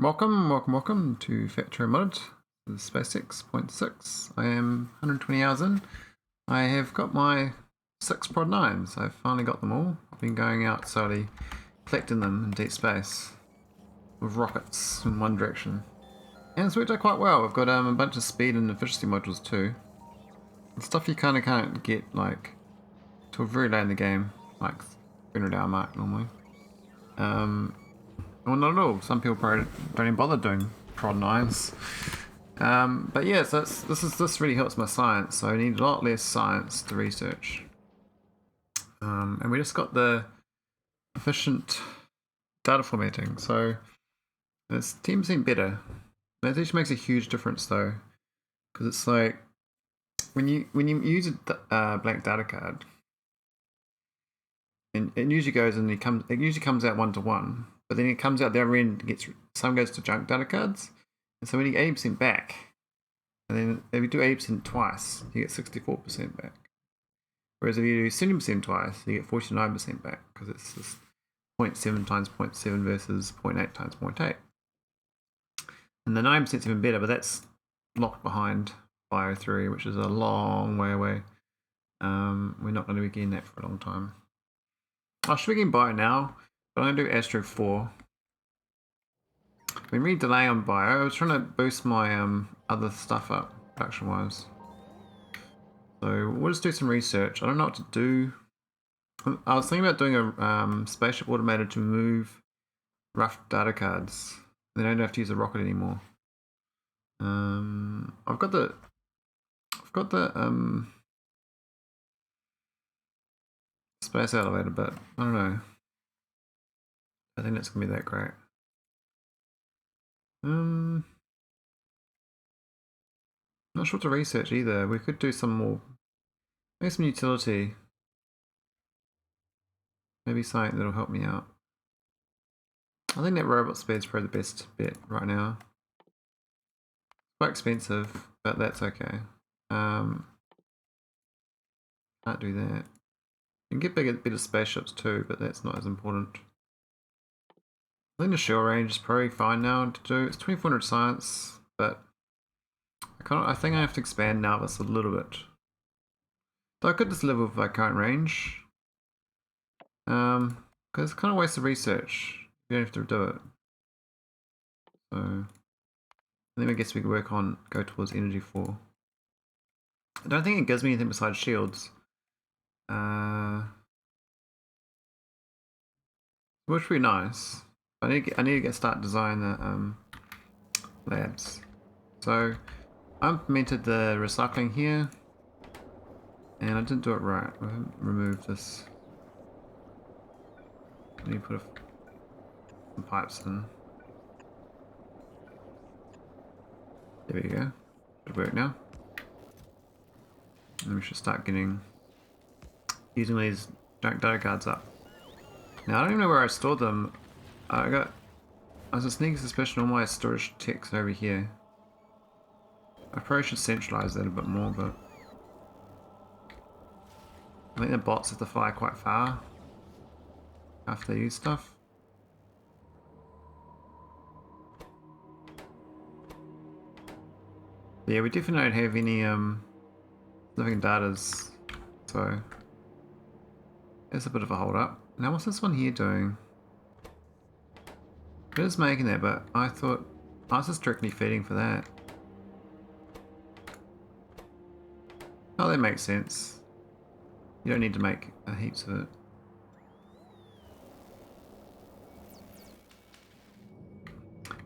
Welcome to Factorio Mod. This is SpaceX.6. I am 120 hours in. I have got my 6 Prod 9s. I've finally got them all. I've been going out slowly, collecting them in deep space with rockets in one direction. And it's worked out quite well. I've got a bunch of speed and efficiency modules too. The stuff you kind of can't get like till very late in the game, like 300-hour mark normally. Well, not at all. Some people probably don't even bother doing prod 9s. But yeah, so this really helps my science. So I need a lot less science to research. And we just got the efficient data formatting, so it's 10% better. That actually makes a huge difference though, because it's like when you use a blank data card, and it usually goes and it usually comes out 1-to-1. But then it comes out the other end, some goes to junk data cards, and so when you get 80% back, and then if you do 80% twice, you get 64% back. Whereas if you do 70% twice, you get 49% back, because it's just 0.7 times 0.7 versus 0.8 times 0.8. And the 9% is even better, but that's locked behind Bio 3, which is a long way away. We're not going to be getting that for a long time. I should be getting Bio now. But I'm going to do Astro 4. I've been really delaying on Bio. I was trying to boost my other stuff up, production-wise. So we'll just do some research. I don't know what to do. I was thinking about doing a spaceship automated to move rough data cards. Then I don't have to use a rocket anymore. I've got the space elevator, but I don't know. I think it's gonna be that great. Not sure what to research either. We could do some more, maybe some utility. Maybe something that'll help me out. I think that robot speed's probably the best bet right now. It's quite expensive, but that's okay. Can't do that. You can get better spaceships too, but that's not as important. I think the shell range is probably fine now to do. It's 2400 science, but I think I have to expand nauvis a little bit. So I could just live with my current range. Because it's kind of a waste of research. You don't have to do it. So then I guess we could go towards energy 4. I don't think it gives me anything besides shields. Which would be nice. I need to start designing the labs. So I implemented the recycling here, and I didn't do it right. I haven't removed this. I need to put some pipes in. There we go. Should work now. And we should start using these junk data cards up. Now I don't even know where I stored them. I was a sneaky suspicion all my storage tech's over here. I probably should centralize that a bit more, but I think the bots have to fly quite far after they use stuff. Yeah, we definitely don't have any significant datas, so it's a bit of a hold up. Now what's this one here doing? It is making that, but I thought I was just directly feeding for that. Oh, that makes sense. You don't need to make heaps of it.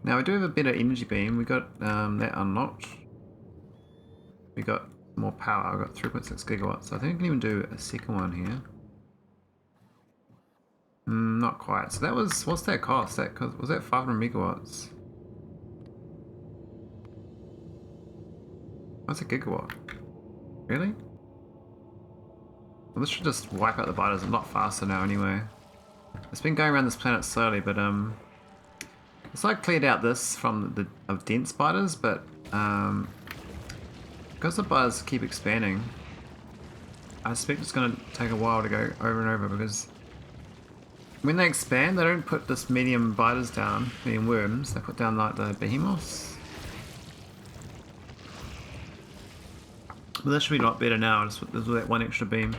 Now we do have a better energy beam. We got that unlocked. We got more power. I've got 3.6 gigawatts. So I think I can even do a second one here. Not quite. So that was, what's that cost? Was that 500 megawatts? What's a gigawatt? Really? Well, this should just wipe out the biters a lot faster now anyway. It's been going around this planet slowly, but it's like cleared out this from of dense spiders, but because the biters keep expanding, I suspect it's going to take a while to go over and over, because when they expand, they don't put this medium biters down, medium worms. They put down like the behemoths. But this should be a lot better now. Just with that one extra beam.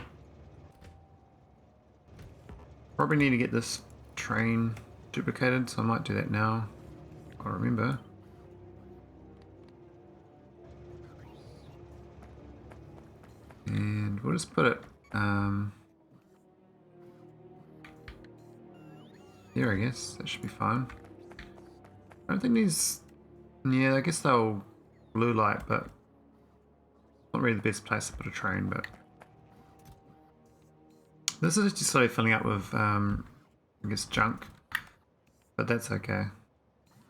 Probably need to get this train duplicated, so I might do that now. I remember. And we'll just put it here, I guess. That should be fine. I don't think these... Yeah, I guess they'll blue light, but not really the best place to put a train, but... This is just slowly filling up with, I guess, junk. But that's okay.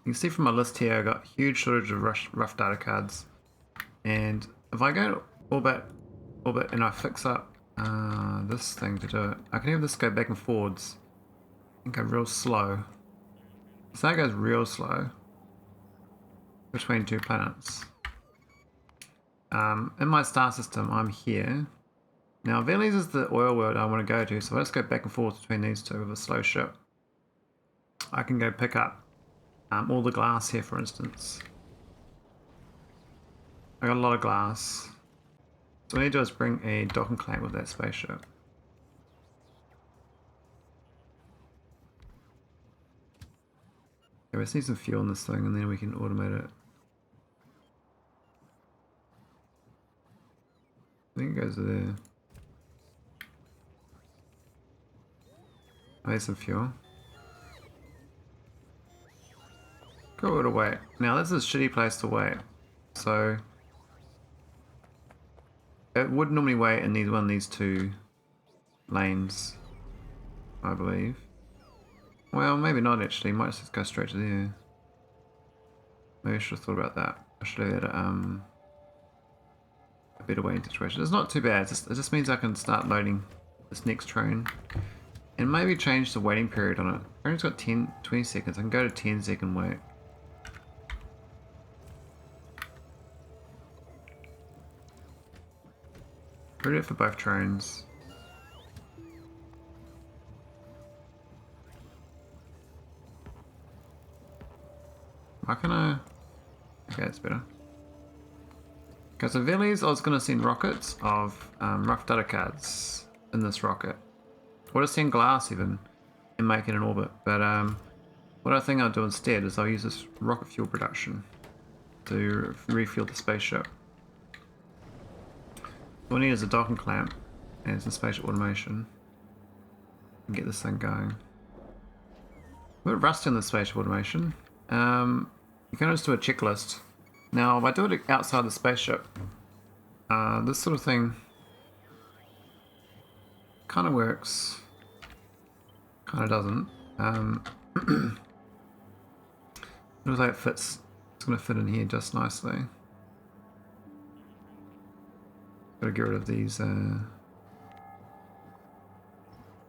You can see from my list here, I've got a huge shortage of rough data cards. And if I go orbit, and I fix up this thing to do it, I can have this go back and forwards and go real slow. So that goes real slow between two planets. In my star system, I'm here. Now, Veles is the oil world I want to go to, so if I just go back and forth between these two with a slow ship, I can go pick up all the glass here, for instance. I got a lot of glass. So what I need to do is bring a docking clamp with that spaceship. Okay, we just need some fuel in this thing and then we can automate it. I think it goes there. I need some fuel. Go to wait. Now this is a shitty place to wait. So it would normally wait in one of these two lanes, I believe. Well, maybe not actually. Might just go straight to there. Maybe I should have thought about that. I should have had a better waiting situation. It's not too bad. It just means I can start loading this next train. And maybe change the waiting period on it. Train's got 20 seconds. I can go to 10-second wait. Put it for both trains. Why can I... Okay, that's better. Okay, so Veles, I was going to send rockets of rough data cards in this rocket. Or just send glass even and make it an orbit. But what I think I'll do instead is I'll use this rocket fuel production to refuel the spaceship. What I need is a docking clamp and some spaceship automation and get this thing going. We're rusty on the spaceship automation. You can just do a checklist. Now, if I do it outside the spaceship, this sort of thing kind of works, kind of doesn't. It looks like it fits. It's going to fit in here just nicely. Gotta get rid of these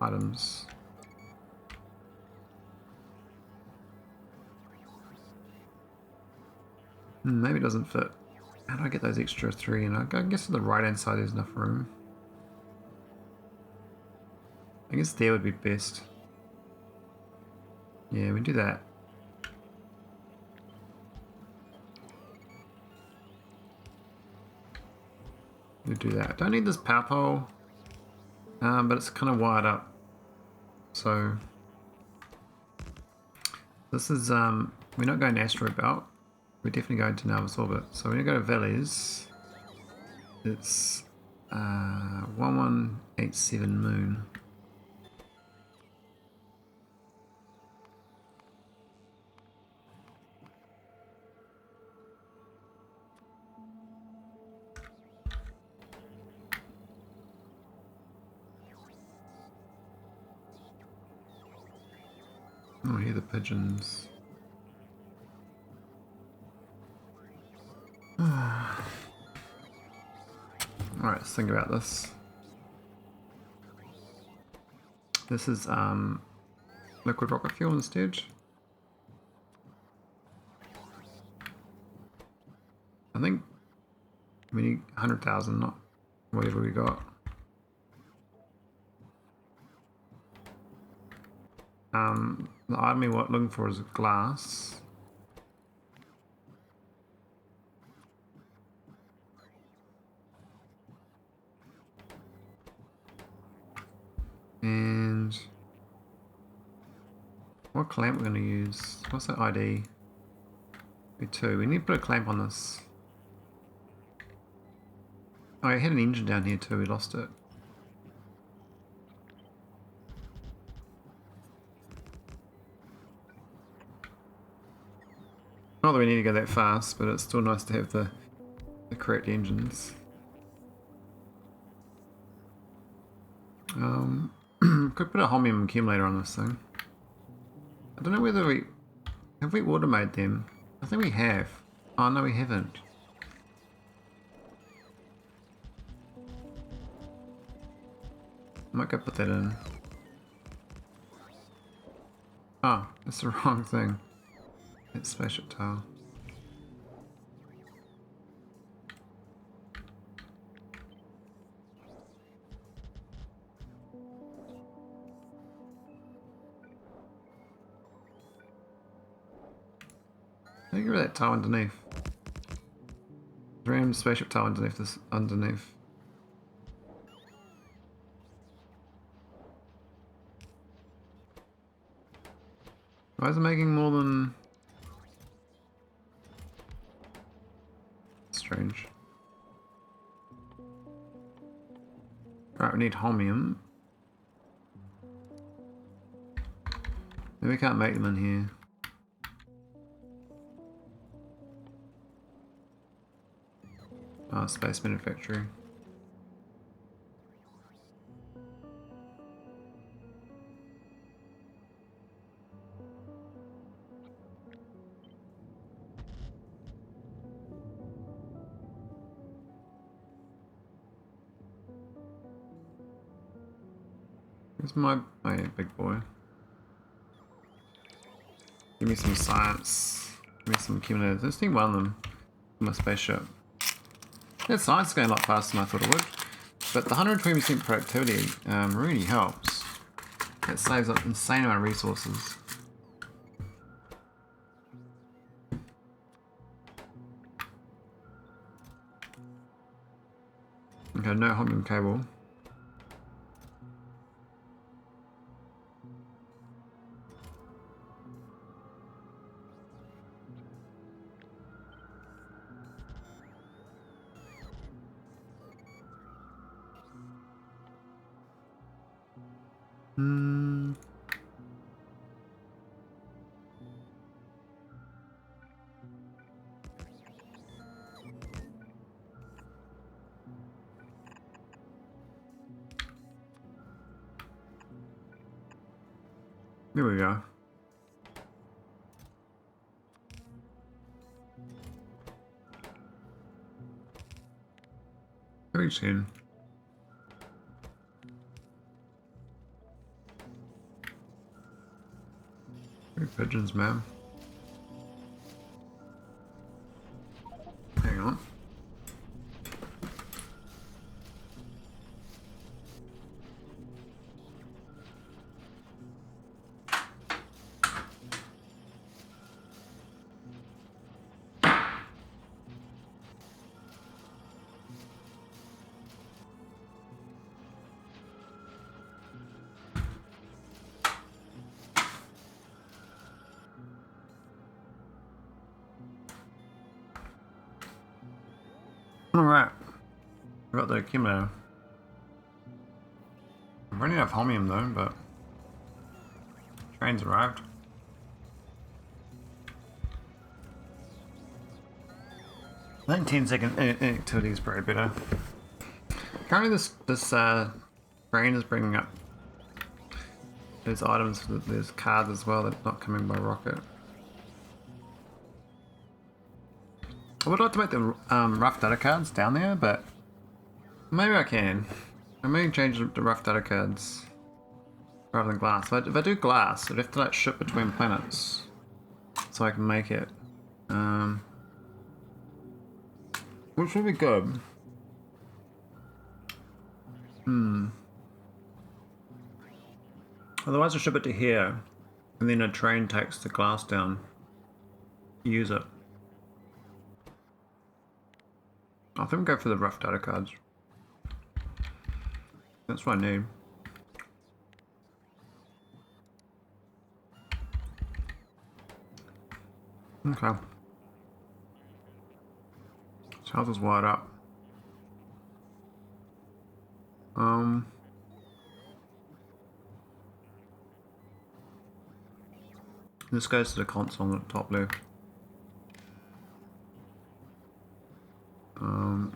items. Maybe it doesn't fit. How do I get those extra 3? And I guess on the right hand side there's enough room. I guess there would be best. Yeah, we do that. We do that. Don't need this power pole, but it's kind of wired up. So this is we're not going to asteroid belt. We're definitely going to nauvis orbit. So when you go to veles, it's 1187 moon. Oh, I hear the pigeons. Alright, let's think about this. This is liquid rocket fuel instead. I think we need 100,000, not whatever we got. The item we're looking for is glass. And what clamp we're going to use? What's that ID? B2. We need to put a clamp on this. Oh, I had an engine down here too. We lost it. Not that we need to go that fast, but it's still nice to have the correct engines. Could put a holmium accumulator on this thing. I don't know whether have we automated them. I think we have. Oh no, we haven't. I might go put that in. Oh, that's the wrong thing. It's spaceship tile. I think that tile underneath. Random spaceship tile underneath this. Underneath. Why is it making more than? Strange. Right, we need holmium. Maybe we can't make them in here. Oh, space manufacturing. Where's my oh yeah, big boy? Give me some science. Give me some accumulators. I just need one of them for my spaceship. That science is going a lot faster than I thought it would. But the 120% productivity really helps. It saves an insane amount of resources. Okay, no holmium cable. There we go. Very soon. Pigeons, man. Hang on. Alright. Got the accumulator. I'm running out of holmium though, but train's arrived. I think 10-second activity is probably better. Currently this train is bringing up those items, there's cards as well that's not coming by rocket. I would like to make the rough data cards down there, but maybe I can. I may change the rough data cards rather than glass. If I do glass, I'd have to like ship between planets so I can make it. Which would be good. Otherwise I'll ship it to here And then a train takes the glass down. Use it. I think we'll go for the rough data cards. That's what I need. Okay. So how's this wired up? This goes to the console on the top left.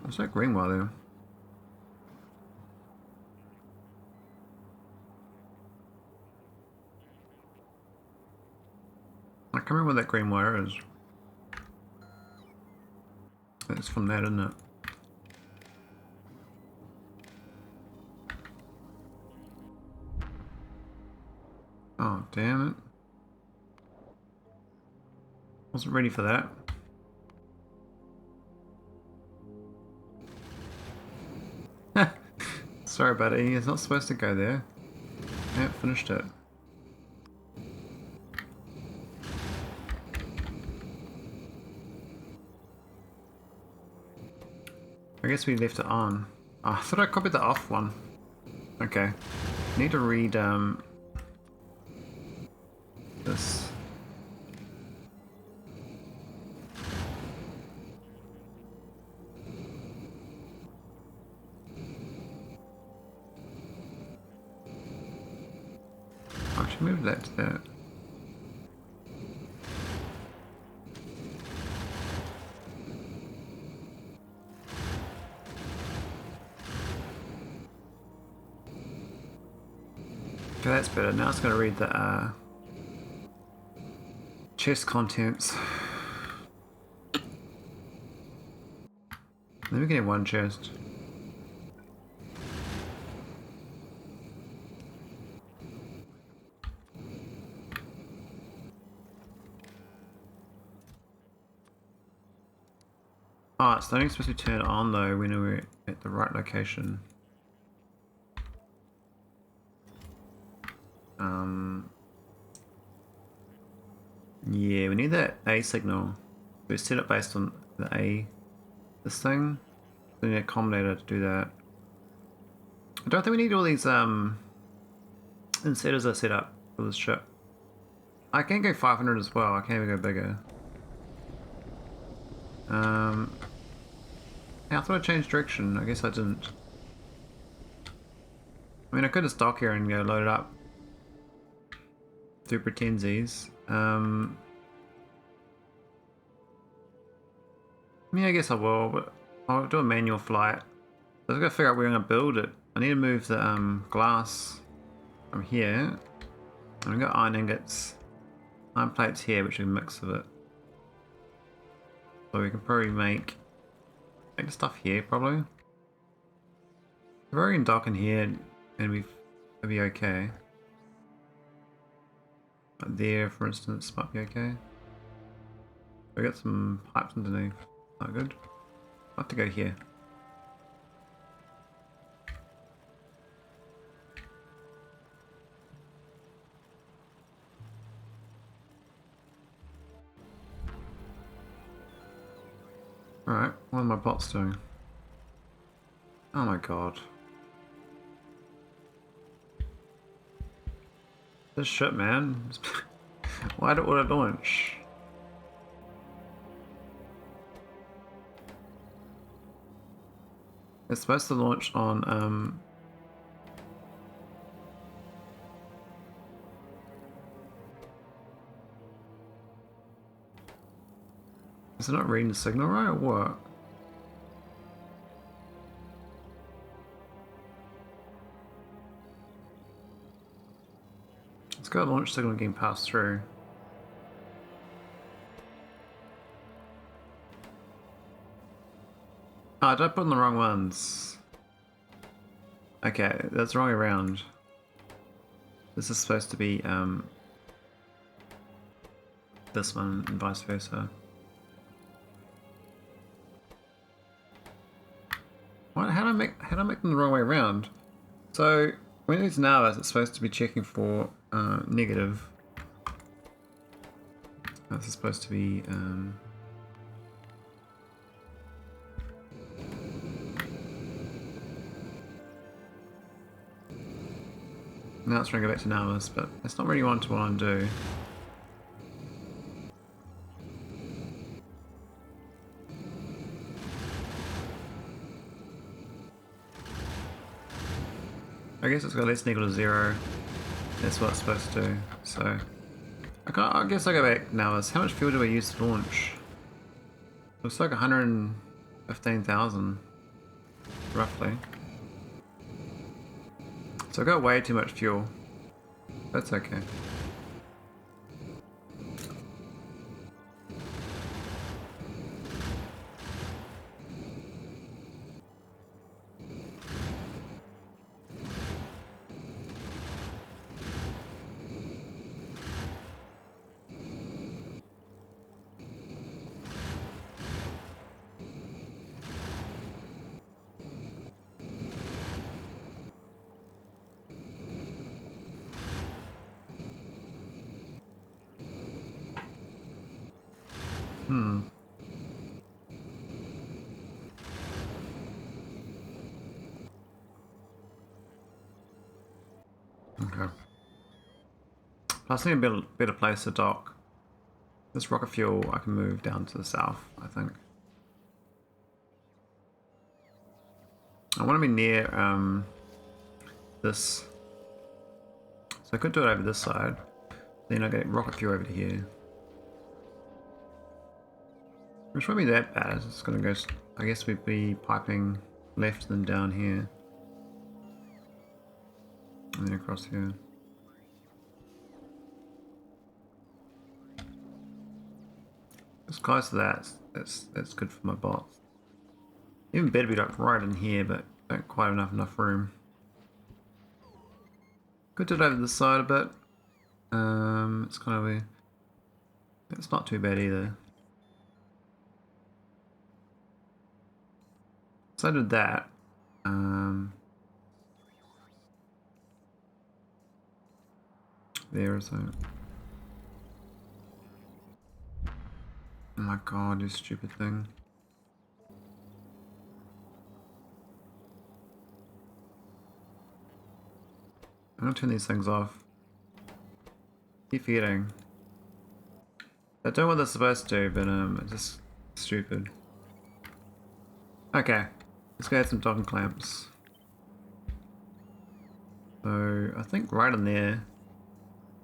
What's that green wire there? I can't remember what that green wire is. It's from that, isn't it? Oh, damn it. Wasn't ready for that. Sorry, buddy. It's not supposed to go there. Yeah, finished it. I guess we left it on. Oh, I thought I copied the off one. Okay. Need to read this. I should move that to that. Okay, that's better. Now it's going to read the chest contents. Then we can have one chest. Oh, it's only supposed to turn on though when we're at the right location. Yeah, we need that A signal. We set it based on the A, this thing. We need a combinator to do that. I don't think we need all these insetters are set up for this ship. I can go 500 as well. I can't even go bigger. Yeah, I thought I changed direction. I guess I didn't. I mean, I could have stopped here and go load it up through pretensies. Yeah, I guess I will, but I'll do a manual flight. So I've got to figure out where I'm going to build it. I need to move the glass from here. I've got iron ingots, iron plates here, which are a mix of it. So we can probably make the stuff here, probably. We're already in dock in here, and we'll be okay. But there, for instance, might be okay. We got some pipes underneath. Not good. I'll have to go here. Alright, what are my bots doing? Oh my god. This shit, man. Why did it launch? It's supposed to launch on is it not reading the signal right or what? It's got a launch signal getting passed through. Oh, did I put in the wrong ones? Okay, that's the wrong way around. This is supposed to be this one and vice versa. What? How do I make them the wrong way around? So when it's nauvis, it's supposed to be checking for negative. This is supposed to be now it's trying to go back to nauvis, but that's not really what I want to do. I guess it's got less than equal to 0. That's what it's supposed to do. So I guess I go back nauvis. How much fuel do we use to launch? Looks like 115,000 roughly. So I got way too much fuel. That's okay. Okay. Plus, I need a better place to dock. This rocket fuel I can move down to the south, I think. I want to be near this. So I could do it over this side. Then I get rocket fuel over to here. Which won't be that bad. It's going to go. I guess we'd be piping left and down here. And then across here. It's close to that. That's good for my bots. Even better be like right in here, but don't quite have enough room. Could do it over the side a bit. It's kind of weird. It's not too bad either. So I did that. There is a. Oh my god, you stupid thing. I'm gonna turn these things off. Keep forgetting. I don't know what they're supposed to do, but it's just stupid. Okay, let's go add some docking clamps. So I think right in there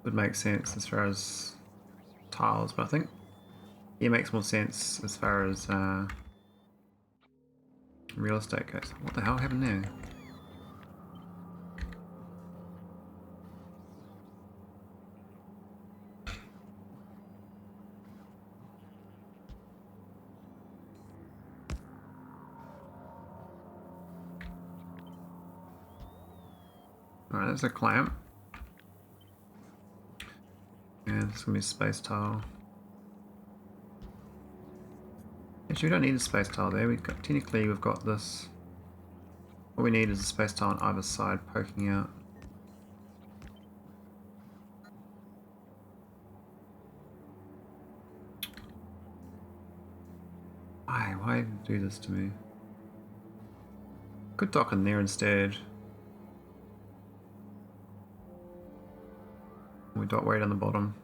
would make sense as far as tiles, but I think it makes more sense as far as real estate goes. What the hell happened there? Alright, there's a clamp. And it's gonna be a space tile. Actually, we don't need a space tile there. Technically, we've got this. What we need is a space tile on either side poking out. Why do this to me? Could dock in there instead. We dock right on the bottom.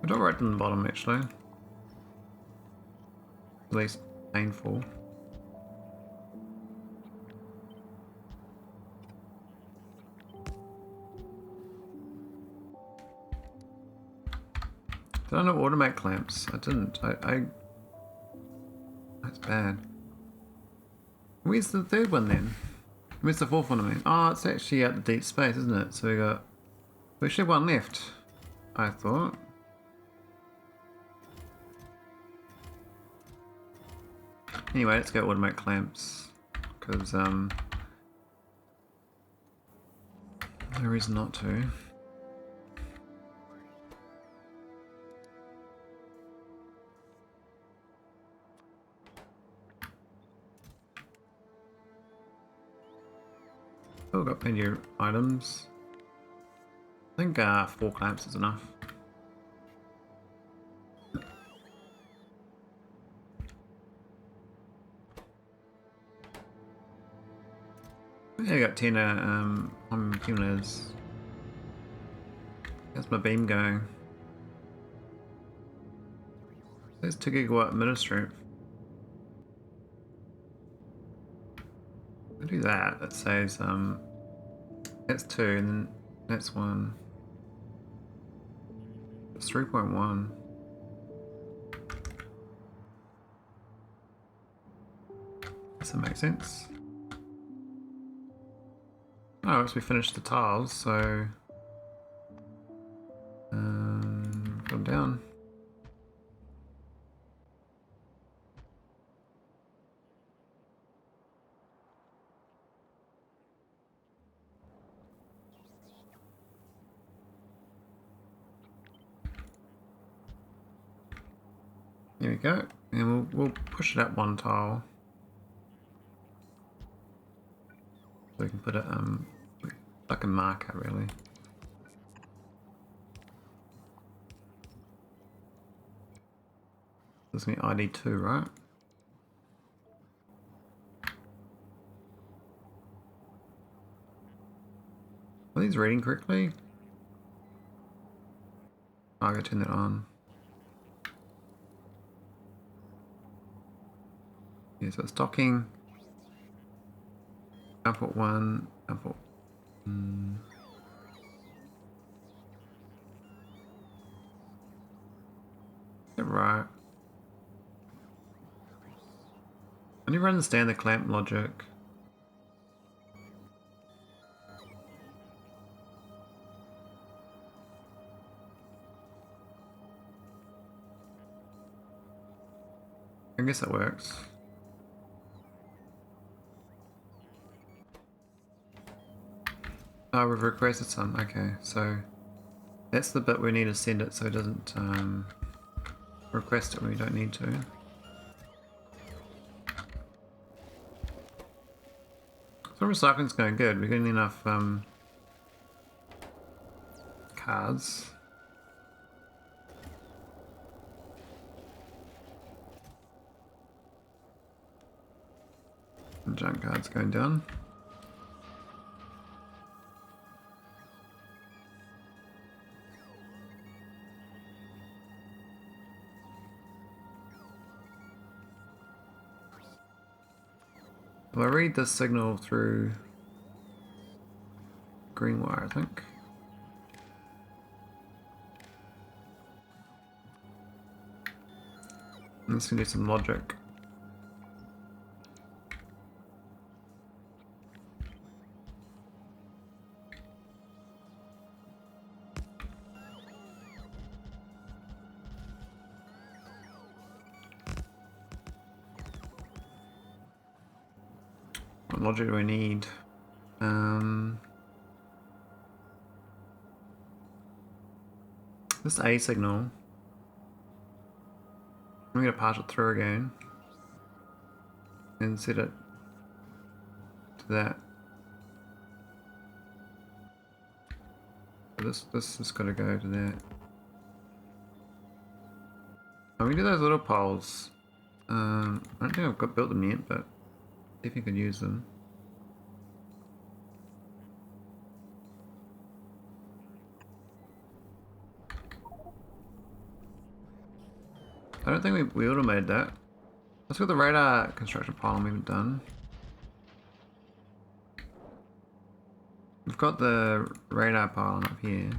We dock right on the bottom actually. At least painful. Did I not automate clamps? I didn't. That's bad. Where's the third one then? Where's the fourth one I mean? Oh, it's actually out the deep space, isn't it? So we should have one left, I thought. Anyway, let's go automate clamps. Because, no reason not to. Still got plenty of items. I think 4 clamps is enough. Yeah, I got 10 humans. How's my beam going? There's 2 gigawatt ministry. I'll do that. That saves that's 2 and then that's 1. It's 3.1. Does that make sense? Oh, once we finish the tiles, so put them down. There we go, and we'll push it up 1 tile. So we can put it like a marker really. This is gonna be ID2, right? Are these reading correctly? Oh, I gotta turn that on. Yeah, so it's docking. Output 1, output. Yeah, right. I never understand the clamp logic. I guess that works. Oh, we've requested some. Okay, so that's the bit we need to send it so it doesn't request it when we don't need to. So recycling's going good. We're getting enough cards. And junk cards going down. Well, I read this signal through green wire, I think. I'm just gonna do some logic. What logic do I need? This A signal. I'm gonna pass it through again and set it to that. So this has got to go to that. I'm gonna do those little poles. I don't think I've built them yet, but definitely could use them. I don't think we automated that. Let's go to the radar construction pile we haven't done. We've got the radar pile up here.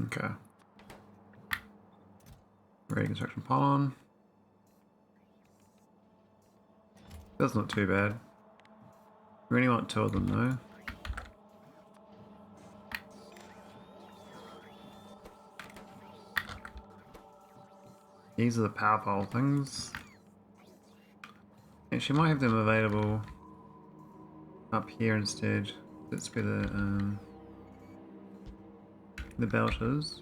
Okay. Ready construction pylon. That's not too bad. We only want 2 of them though. These are the power pole things. Actually, might have them available up here instead. That's where the belt is.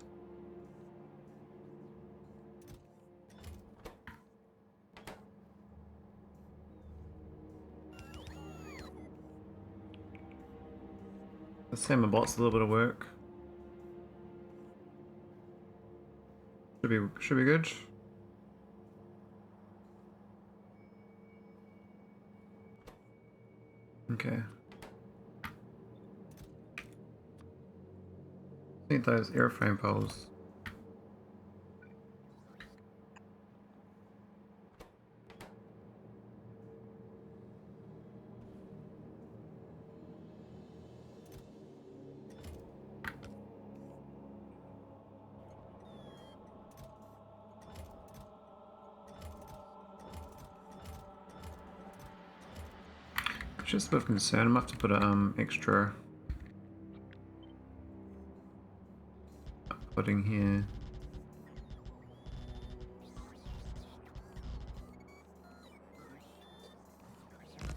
Let's send my bots a little bit of work. Should be good. Okay. Need those airframe poles. Just a bit of concern. I'm gonna have to put a extra pudding here.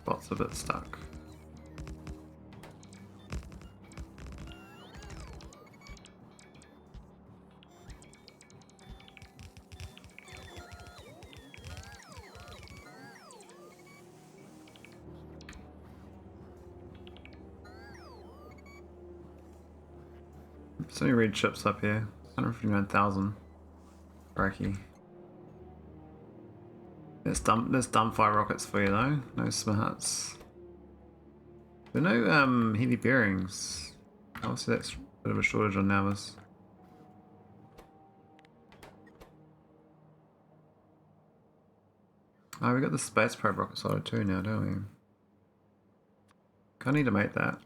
Bot's a bit stuck. So many red chips up here. 159,000. Crikey. There's dump fire rockets for you though. No smarts. There are no heavy bearings. Obviously that's a bit of a shortage on nauvis. Oh, we got the space probe rocket solid too now, don't we? I need to make that.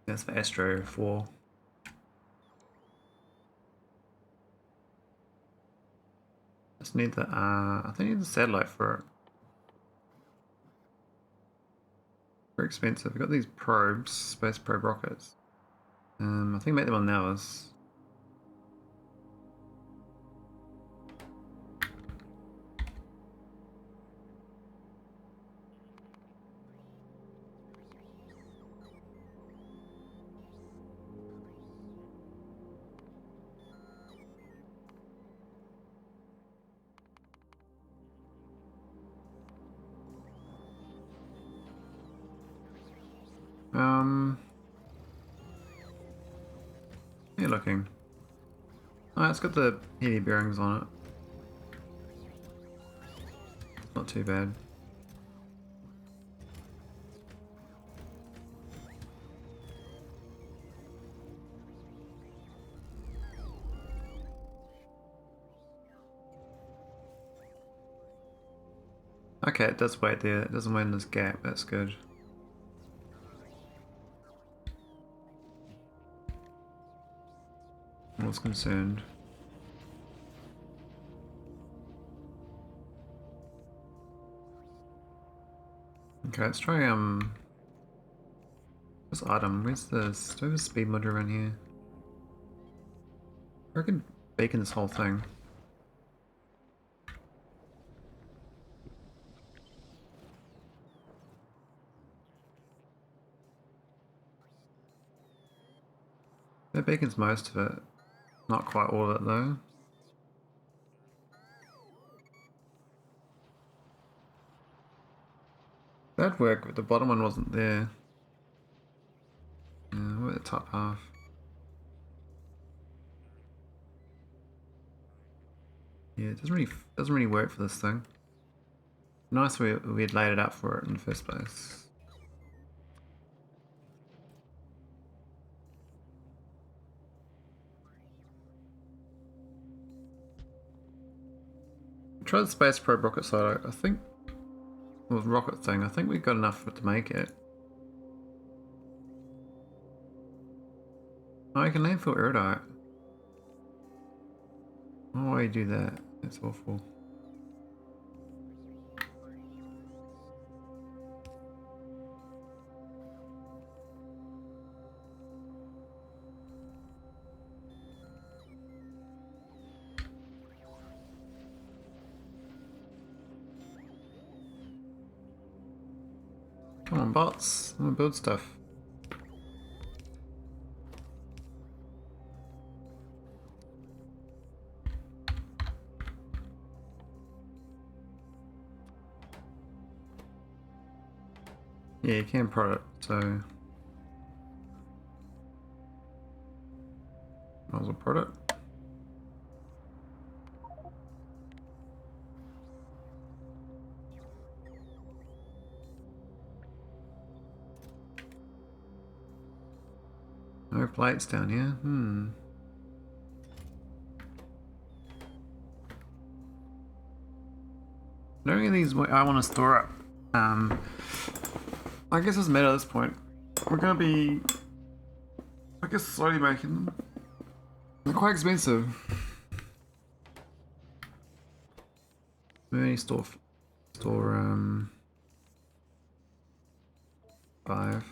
That's for Astro 4. Just need the I think I need the satellite for it. Very expensive. We've got these probes, space probe rockets. I think make them on nauvis. Yeah, looking. Oh, it's got the heavy bearings on it. Not too bad. Okay, it does wait there. It doesn't wait in this gap. That's good. I was concerned. Okay, let's try this item. Where's this? Do I have a speed module around here? I reckon bacon this whole thing. That bacon's most of it. Not quite all of it though. That'd work, but the bottom one wasn't there. What about the top half? Yeah, it doesn't really work for this thing. Nice we had laid it up for it in the first place. Try the space probe rocket side. I think, well, rocket thing. I think we've got enough for it to make it. Oh, I can landfill erudite. Why you do that? That's awful. Come on, bots. I'm gonna build stuff. Yeah, you can prod it, so might as well prod it. No plates down here. I don't think these I want to store up. I guess it doesn't matter at this point. We're gonna be, I guess, slowly making them. They're quite expensive. We only store 5.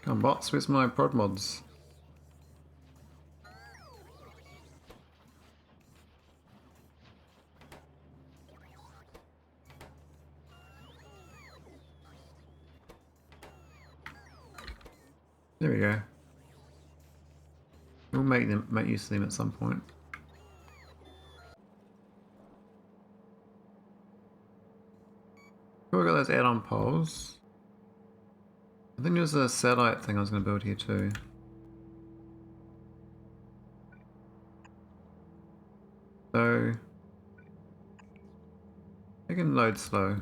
Come on, bots, where's my prod mods? There we go. We'll make use of them at some point. Cool, we got those add-on poles. I think there's a satellite thing I was going to build here too. So they can load slow.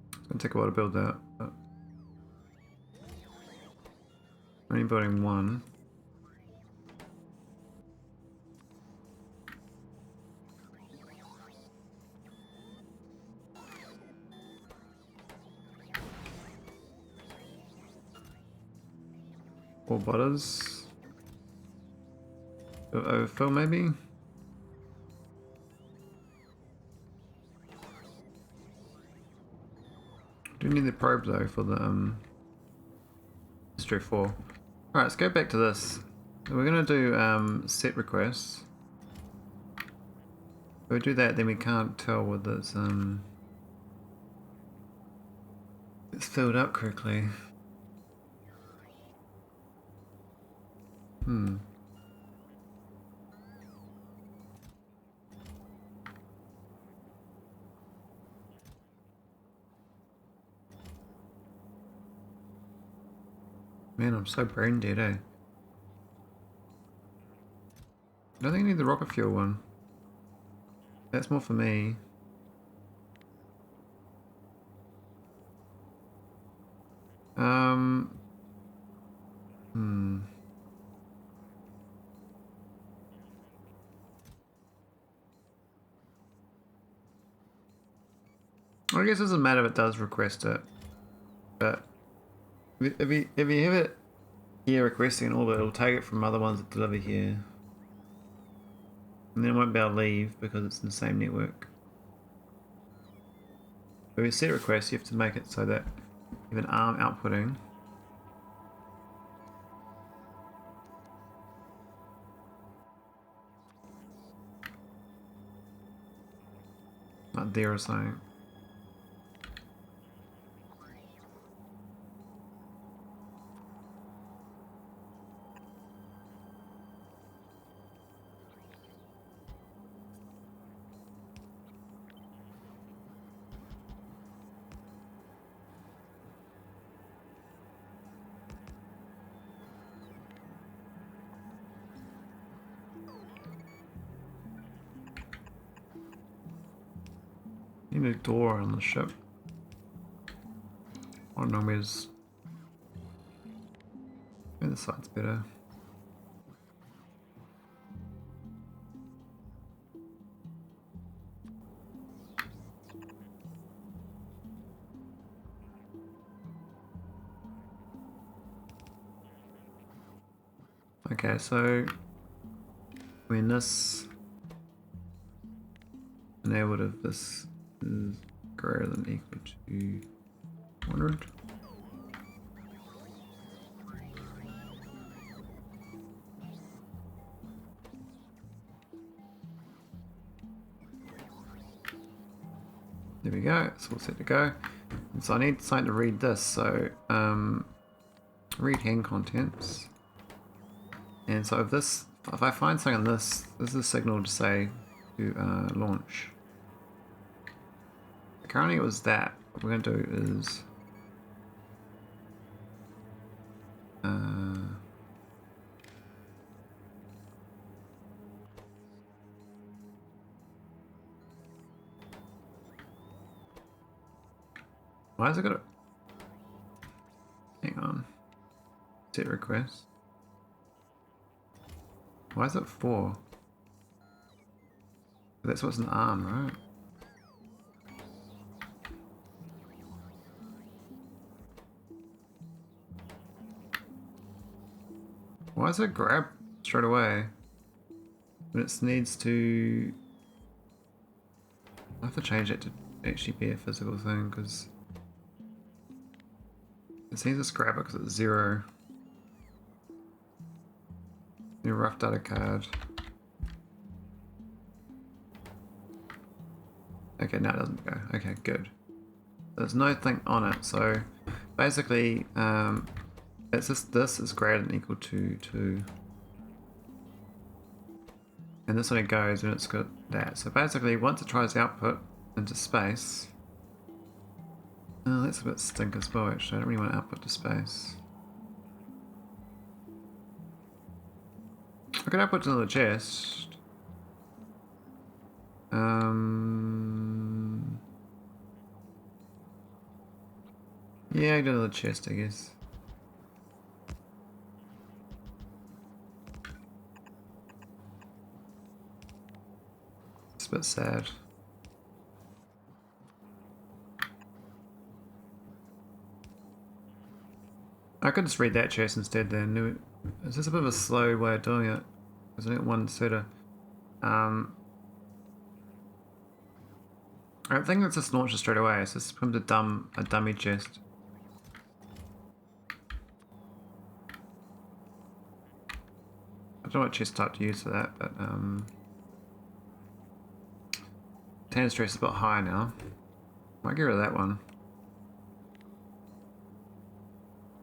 It's going to take a while to build that, but only building one. Or butters. Overfill maybe? Do need the probe though for the history 4. Alright, let's go back to this. We're gonna do set requests. If we do that, then we can't tell whether it's filled up correctly. Man, I'm so brain dead, eh? I don't think I need the rocket fuel one. That's more for me. I guess it doesn't matter if it does request it, but if you have it here requesting an orbit, it'll take it from other ones that deliver here, and then it won't be able to leave because it's in the same network. But with set requests, you have to make it so that you have an arm outputting. Like there or something. Need a door on the ship. I don't know where's... Maybe this side's better. Okay, so when this enabled if this is greater than equal to 100. There we go, it's all set to go. And so I need something to read this, so read hand contents. And so if I find something on this is a signal to say to launch. Currently it was that. What we're going to do is why is it gonna hang on? Set request. Why is it 4? That's what's an arm, right? Why does it grab straight away when it needs to... I have to change it to actually be a physical thing because it seems to grab it because it's 0. New rough data card. Okay, now it doesn't go. Okay, good. There's no thing on it, so basically it's just this is greater than equal to 2. And this only goes when it's got that. So basically once it tries output into space, oh, that's a bit stink as well actually. I don't really want to output to space. I could output to another chest. Yeah, I do another chest, I guess. It's a bit sad. I could just read that chest instead then. It's just a bit of a slow way of doing it. There's only one sort of I don't think it's just launched straight away. It's just from a dummy chest. I don't know what chest type to use for that, but tan stress is a bit high now. Might get rid of that one.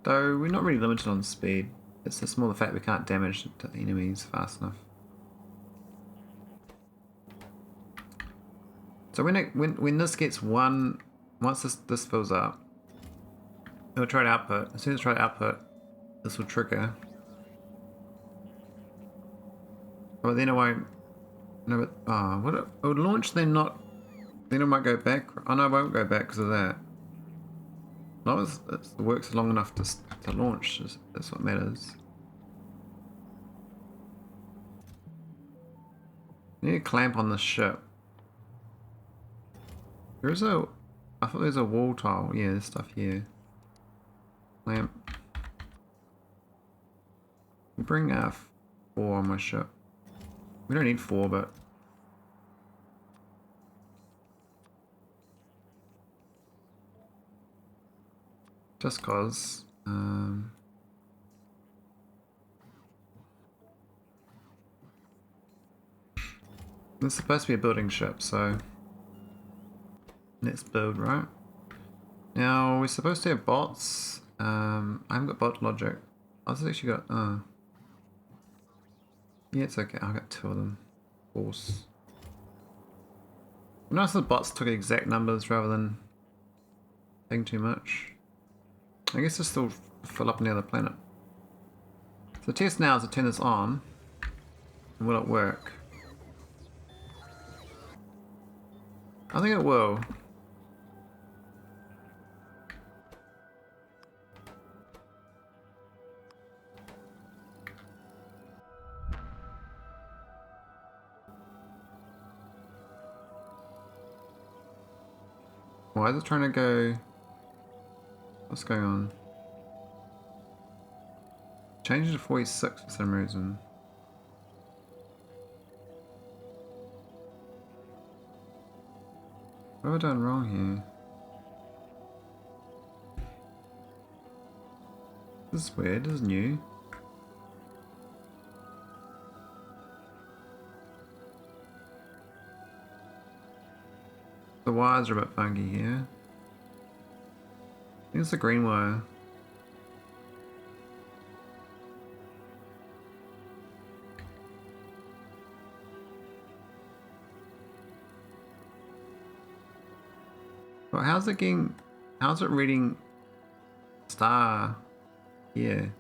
Though we're not really limited on speed. It's just more the fact we can't damage the enemies fast enough. So when this gets once this fills up, it'll try to output. As soon as it tries to output, this will trigger. But then it won't. No, but it would launch then not. Then it might go back. Oh no, it won't go back because of that. As long as it works long enough to launch, that's what matters. I need a clamp on the ship. There's a... I thought there's a wall tile. Yeah, there's stuff here. Clamp. Bring 4 on my ship. We don't need 4, but... just cause. This is supposed to be a building ship, so... let's build, right? Now, we're supposed to have bots. I haven't got bot logic. I've actually got... yeah, it's okay. I've got 2 of them. Force. Nice the bots took exact numbers rather than saying too much. I guess this will fill up on the other planet. So the test now is to turn this on. And will it work? I think it will. Why is it trying to go? What's going on? Change it to 46 for some reason. What have I done wrong here? This is weird, this is new. The wires are a bit funky here. I think it's the green wire. Well, how's it reading star here?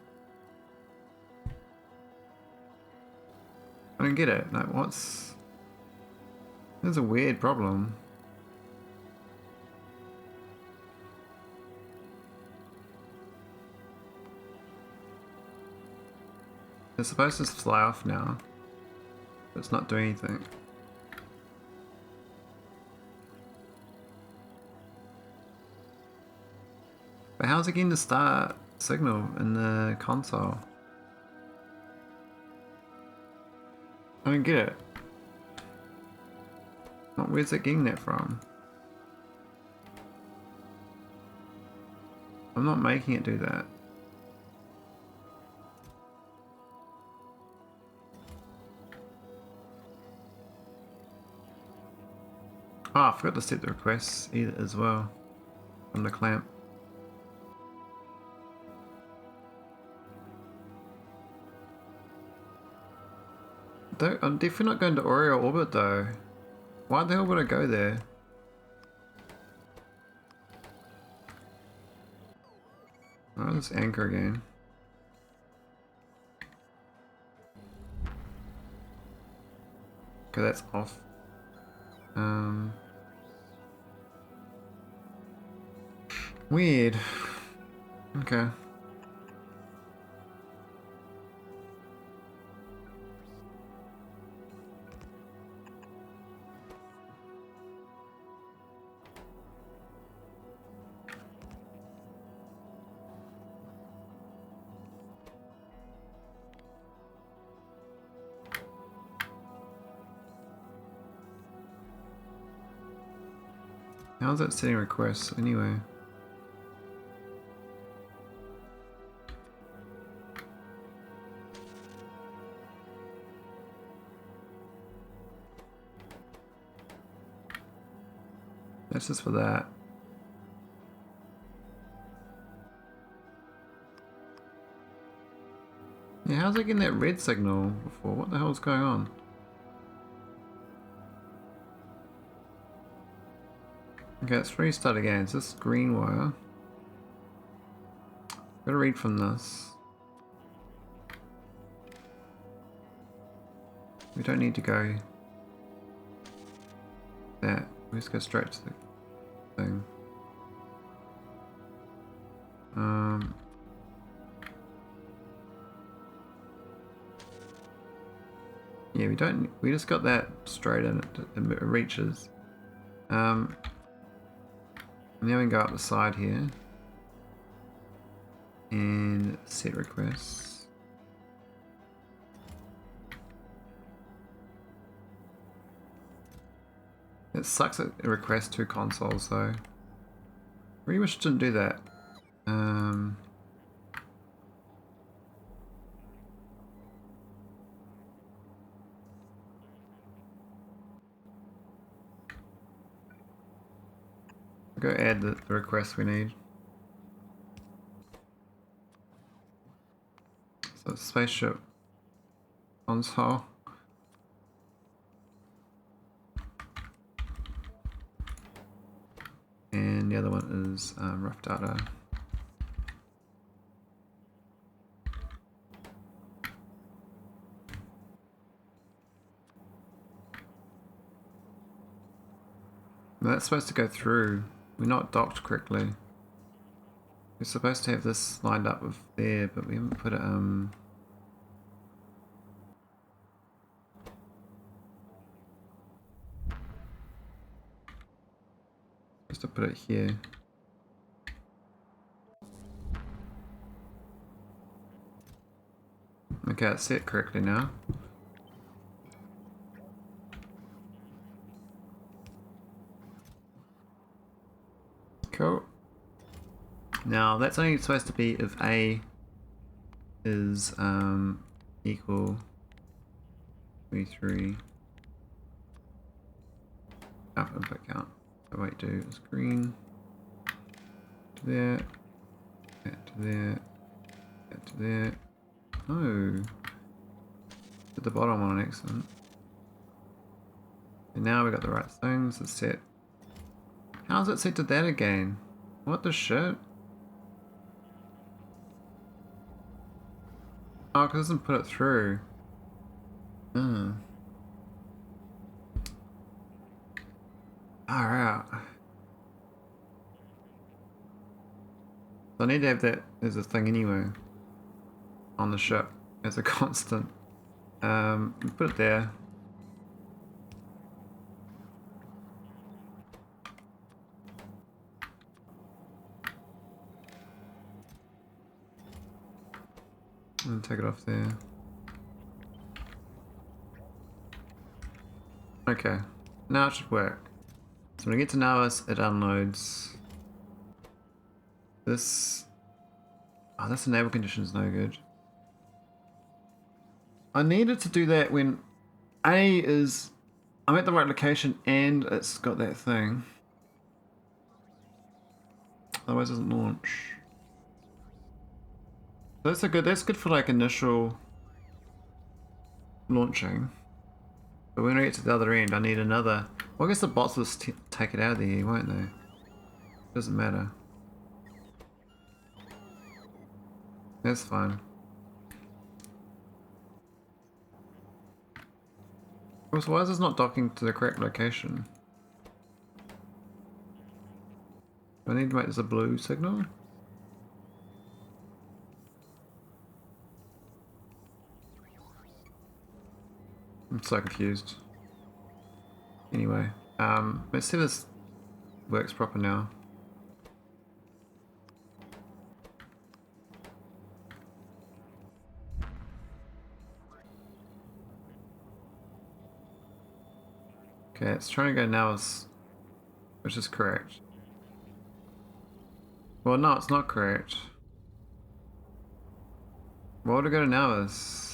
I don't get it. Like, there's a weird problem. It's supposed to fly off now, but it's not doing anything. But how's it getting the star signal in the console? I don't get it. Where's it getting that from? I'm not making it do that. Oh, I forgot to set the requests either as well from the clamp. I'm definitely not going to Oreo orbit though. Why the hell would I go there? Oh, let's anchor again. Okay, that's off. Weird. Okay. How's that setting requests anyway? That's just for that. Yeah, how's it getting that red signal before? What the hell's going on? Okay, let's restart again. It's this green wire. Gotta read from this. We don't need to go that. We just go straight to the thing. Yeah, we just got that straight in, it reaches. And now we can go up the side here and set requests. It sucks at request to consoles though. I really wish it didn't do that. Go add the request we need. So it's spaceship console. And the other one is rough data. And that's supposed to go through. We're not docked correctly. We're supposed to have this lined up with there, but we haven't put it supposed to put it here. Okay, it's set correctly now. Cool. Now that's only supposed to be if A is equal 23 alpha input count. So what I do is green to there, that to there, that to there. No. At the bottom one, excellent. And now we got the right things. It's set. How's it set to that again? What the shit? Oh, because it doesn't put it through. Alright. So I need to have that as a thing anyway. On the ship. As a constant. Put it there. And take it off there. Okay, now it should work. So when I get to nauvis, it unloads this. Oh, this enable condition is no good. I needed to do that when A is I'm at the right location and it's got that thing. Otherwise, it doesn't launch. That's good for like initial launching. But when I get to the other end, I need another. Well, I guess the bots will take it out of the air, won't they? Doesn't matter. That's fine. So why is this not docking to the correct location? Do I need to make this a blue signal? I'm so confused. Anyway, let's see if this works proper now. Okay, it's trying to go now, which is correct. Well, no, it's not correct. Why would it go to nauvis?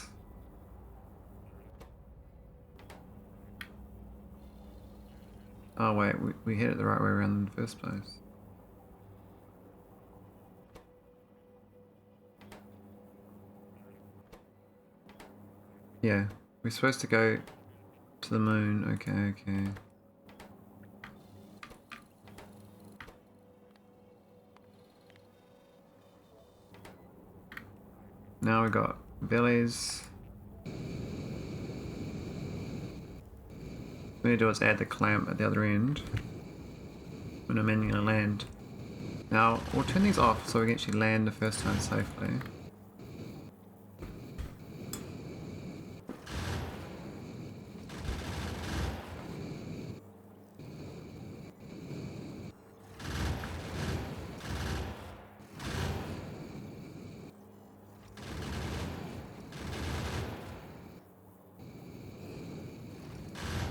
Oh wait, we hit it the right way around in the first place. Yeah, we're supposed to go to the moon. Okay. Now we got veles. What we need to do is add the clamp at the other end when I'm in gonna land. Now we'll turn these off so we can actually land the first time safely.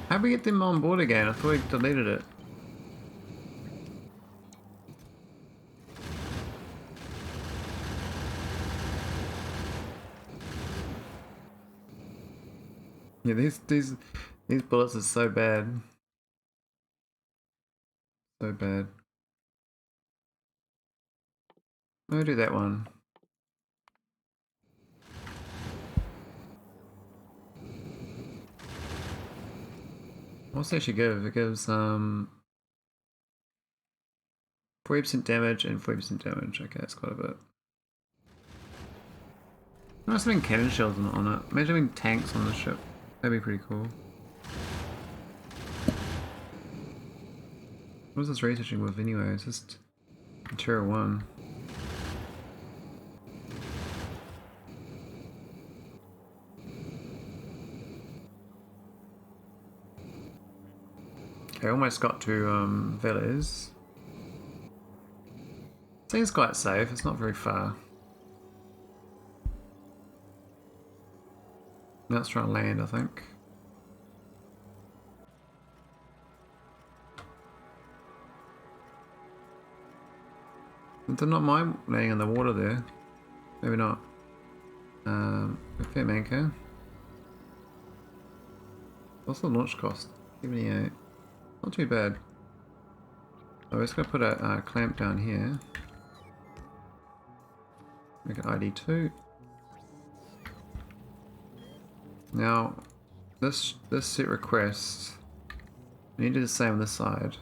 How'd we get them on board again? I thought we deleted it. Yeah, these bullets are so bad. So bad. I'll do that one. What's it actually give? It gives 40% damage and 40% damage. Okay, that's quite a bit. Nice having cannon shells on it. Imagine having tanks on the ship. That'd be pretty cool. What is this researching with anyway? It's just material 1. Okay, almost got to veles. Seems quite safe, it's not very far. Now it's trying to land, I think. They're not mind landing in the water there. Maybe not. FM anchor. What's the launch cost? 78. Not too bad. So we're just going to put a clamp down here. Make it ID2. Now, this set request, we need to do the same on this side.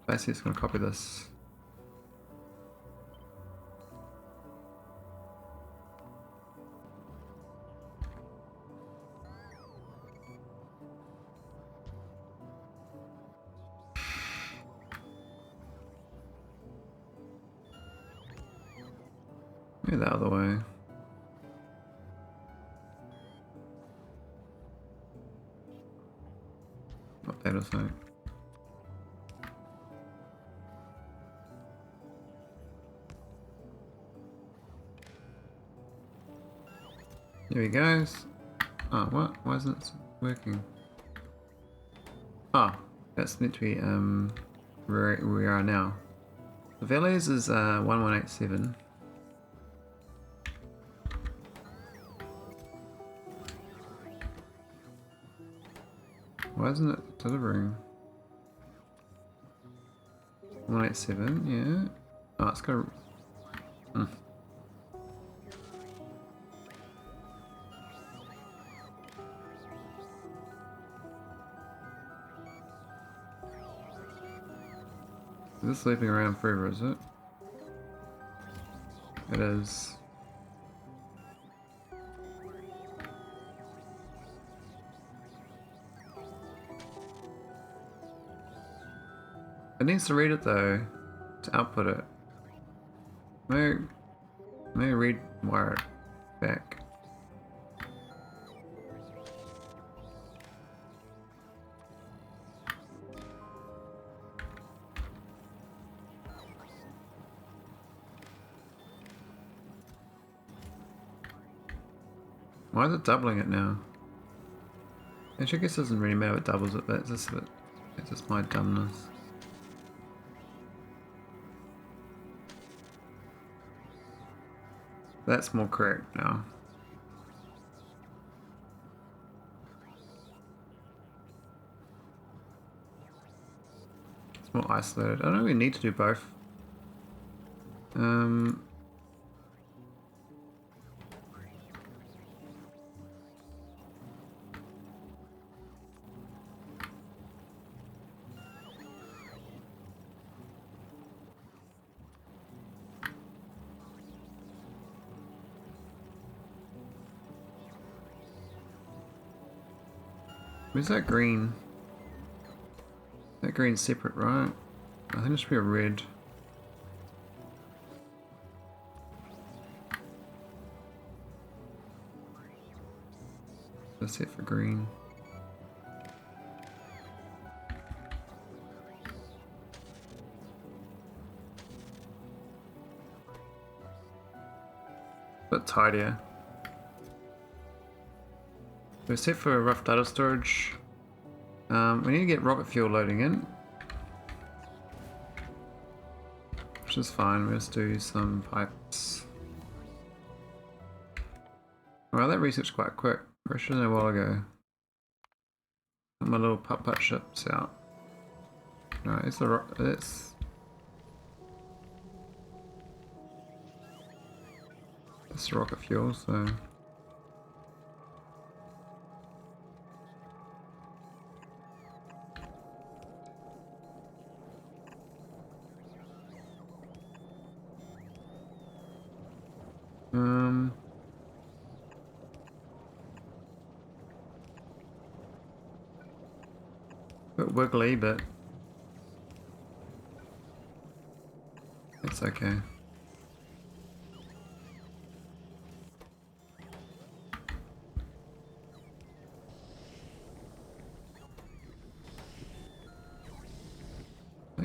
Basically, it's going to copy this. Maybe the other way. Not that or something. There he goes. Oh, what? Why isn't it working? Oh, that's meant to be where we are now. The veles is 1187. Why isn't it delivering? 187, yeah. Oh, it's got a... Is this sleeping around forever, is it? It is. It needs to read it though, to output it. May read wire it back. Why is it doubling it now? Actually, I guess it doesn't really matter if it doubles it, but it's just my dumbness. That's more correct now. It's more isolated. I don't really need to do both. Where's that green? That green's separate, right? I think it should be a red. That's it for green. Bit tidier. We're set for rough data storage. We need to get rocket fuel loading in, which is fine. We'll just do some pipes. Well, that research quite quick. I should have known a while ago. Got my little putt-putt ships out. Right, it's the it's rocket fuel, so. Bit wiggly, but it's okay.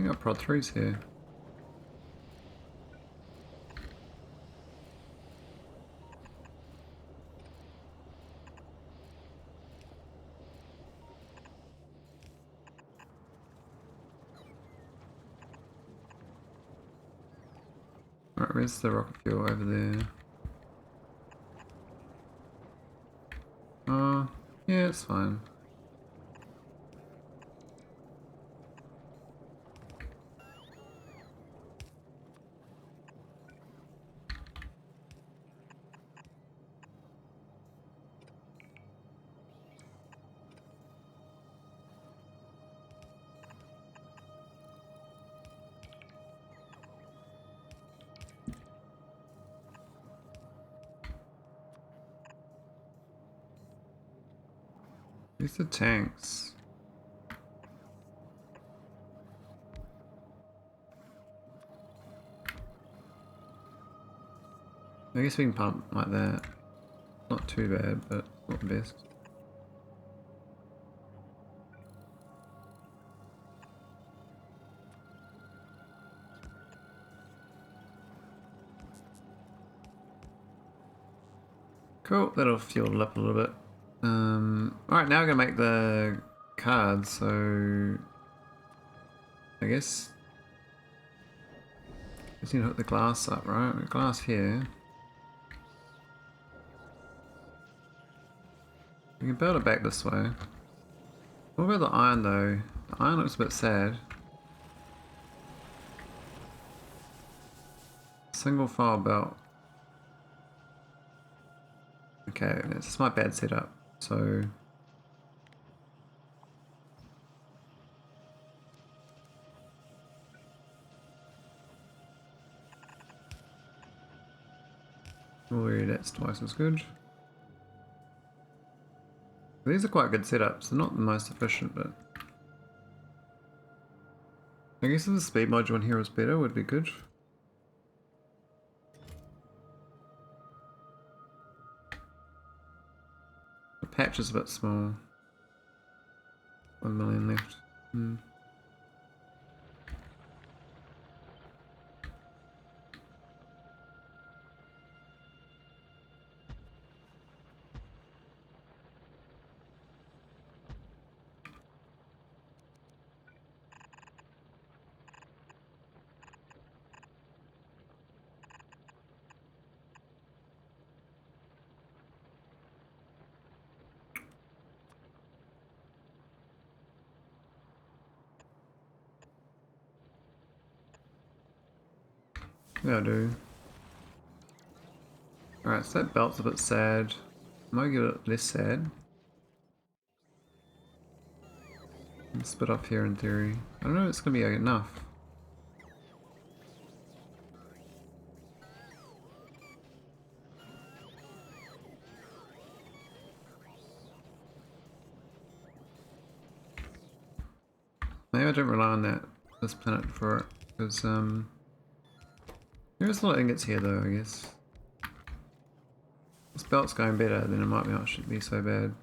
think our prod 3's here. Alright, where's the rocket fuel? Over there. Oh, yeah, it's fine. These are tanks. I guess we can pump like that. Not too bad, but not the best. Cool, that'll fuel it up a little bit. Alright, now we're gonna make the cards, so I guess just need to hook the glass up, right? The glass here. We can build it back this way. What about the iron though? The iron looks a bit sad. Single file belt. Okay, it's my bad setup, so oh, that's twice as good. These are quite good setups. They're not the most efficient, but I guess if the speed module in here was better, would be good. The patch is a bit small. 1 million left. Yeah, I do. Alright, so that belt's a bit sad. Might get it less sad. And split off here in theory. I don't know if it's gonna be enough. Maybe I don't rely on this planet for it, because there's a lot of ingots here though, I guess. This belt's going better, then it might not should be so bad.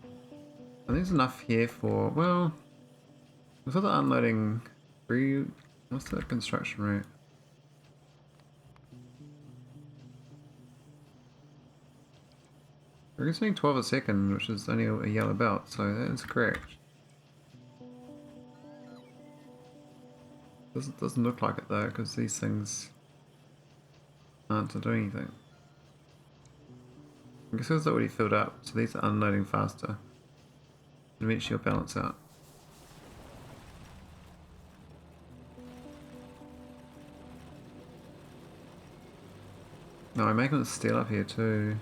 I think there's enough here for, well, for the unloading what's the construction rate? We're getting 12 a second, which is only a yellow belt, so that is correct. Doesn't look like it though, because these things aren't to do anything. I guess it's already filled up, so these are unloading faster. Eventually you'll balance out. No, I'm making the steel up here too.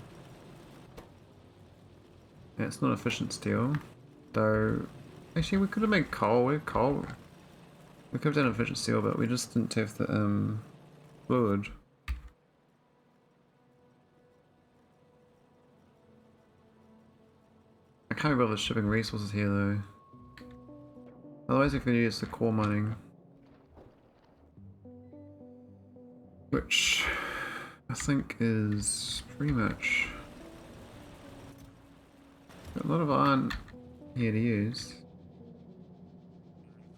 Yeah, it's not efficient steel. Though, actually we could have made coal. We could have done efficient steel, but we just didn't have the fluid. I can't be bothered shipping resources here though. Otherwise we could use the core mining. Which I think is pretty much got a lot of iron here to use.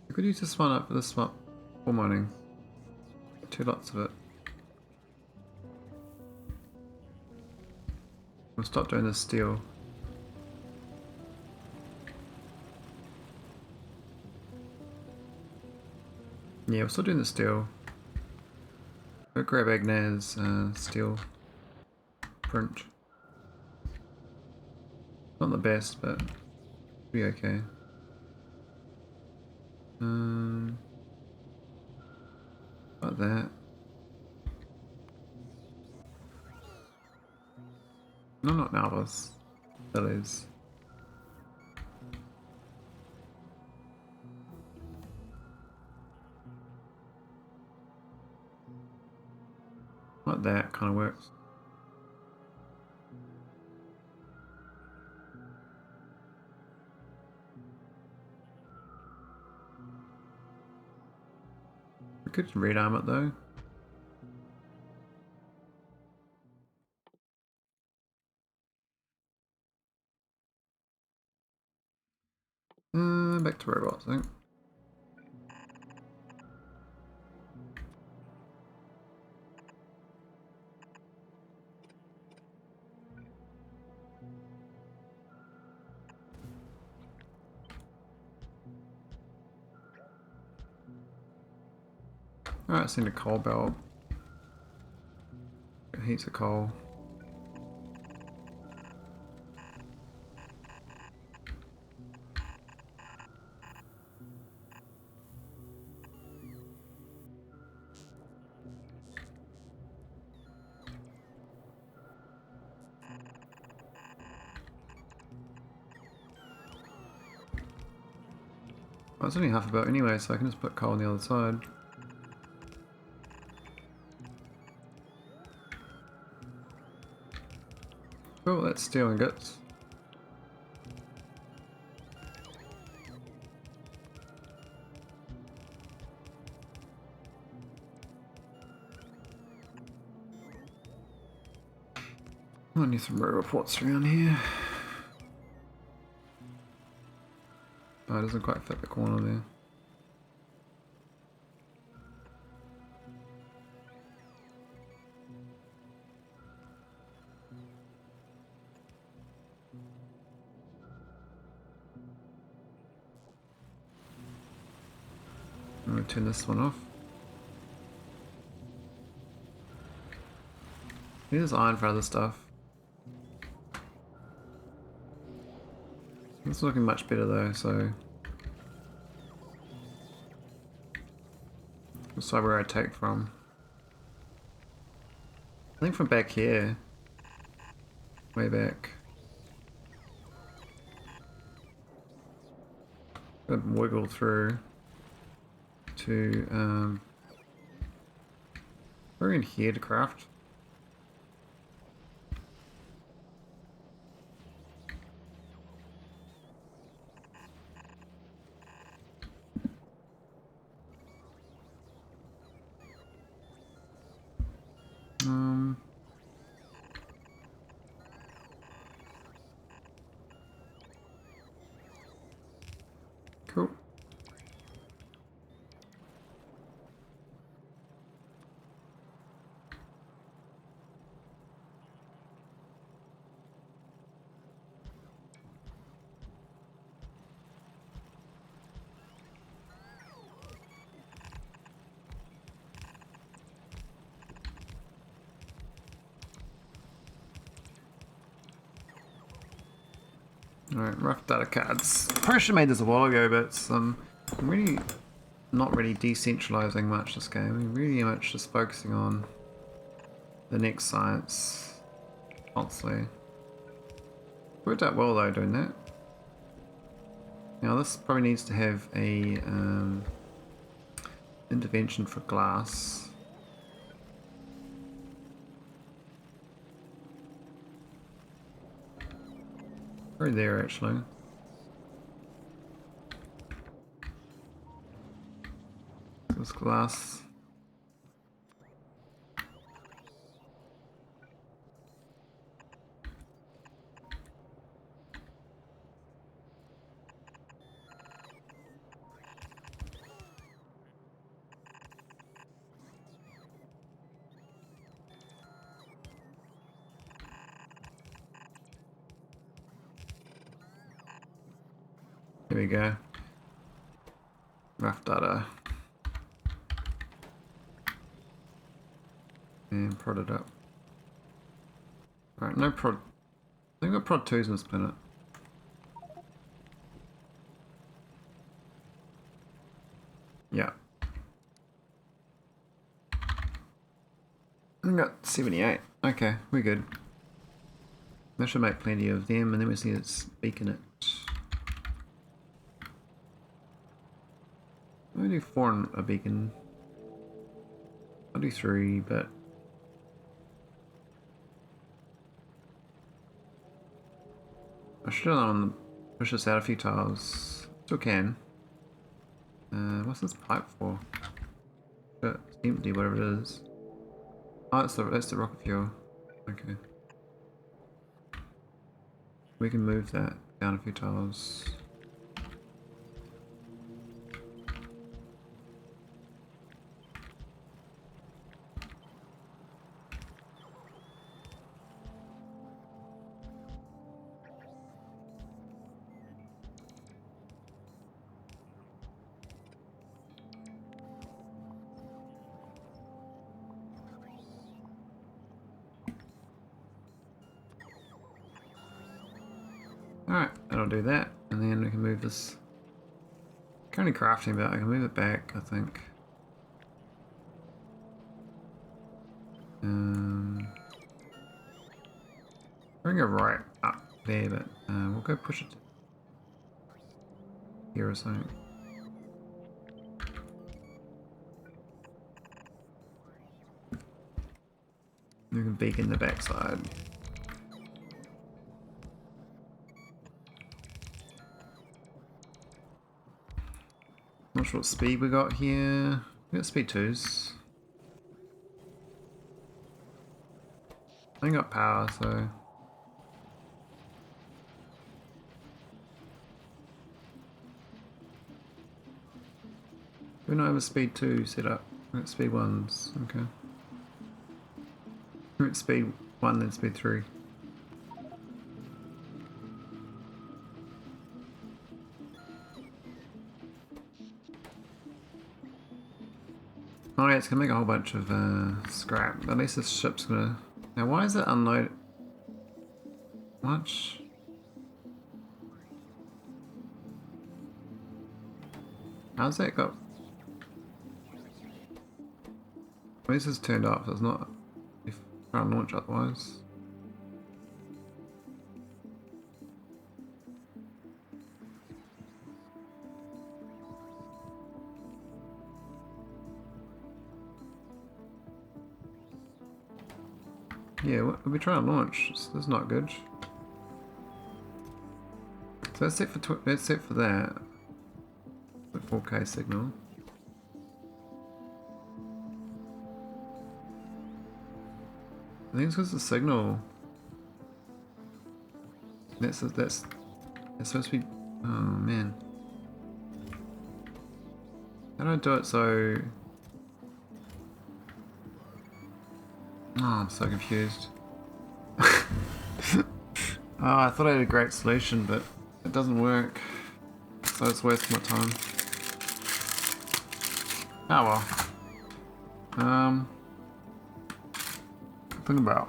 I could use this one up for this swap. Ore mining. 2 lots of it. We'll stop doing the steel. Yeah, we're still doing the steel. Go grab Agnaz steel print. Not the best, but be okay. Like that. No, not nauvis. Veles. Like that kind of works. We could red arm it though. Back to robots, I think. Alright, send a coal belt. Got heaps of coal. Well, it's only half a belt anyway, so I can just put coal on the other side. Cool, that's steel ingots. I need some rare reports around here. Oh, it doesn't quite fit the corner there. I'm going to turn this one off. Here's iron for other stuff. It's looking much better though, so we'll decide where I take from. I think from back here. Way back. Gonna wiggle through to we're in here to craft. Cool. Alright, rough data cards. Probably should have made this a while ago, but I'm really not really decentralizing much this game. I'm really much just focusing on the next science constantly. Worked out well though doing that. Now this probably needs to have a intervention for glass. Right there actually. This glass. we go. Rough data. And prod it up. Alright, no prod. I think we've got prod 2s in this planet. Yeah. I got 78. Okay, we're good. That should make plenty of them, and then we just need to beacon it. I'll do 4 on a beacon. I'll do 3, but I should have push this out a few tiles. Still can. What's this pipe for? Shit, it's empty, whatever it is. Oh, that's the rocket fuel. Okay. We can move that down a few tiles. Alright, that'll do that. And then we can move this. Currently crafting, but I can move it back, I think. Bring it right up there, but we'll go push it here or something. We can beacon the backside. Not sure what speed we got here. We got speed 2s. I ain't got power, so. We don't have a speed 2 set up. We got speed 1s. Okay. We got speed 1, then speed 3. Oh yeah, it's gonna make a whole bunch of scrap. At least this ship's gonna. Now, why is it unloaded? Much? How's that got? At least it's turned off. So it's not. If try and launch otherwise. Yeah, we're trying to launch. That's not good. So that's set for that. The 4K signal. I think it's because the signal. That's supposed to be. Oh man. How do I do it so? Oh, I'm so confused. Oh, I thought I had a great solution, but it doesn't work. So it's worth my time. Oh well. Think about.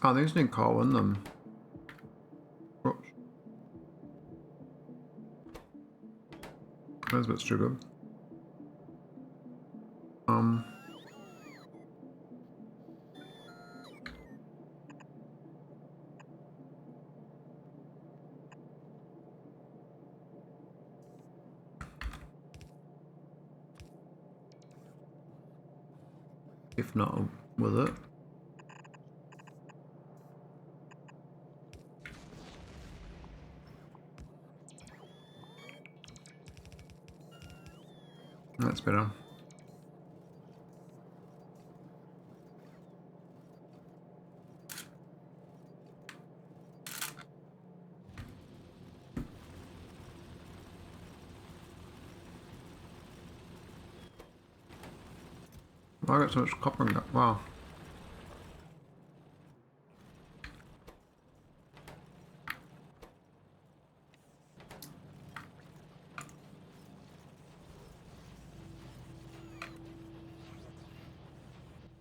Oh, there's no coal in them. Oops. That's a bit stupid. If not with it. That's better. I got so much copper and wow.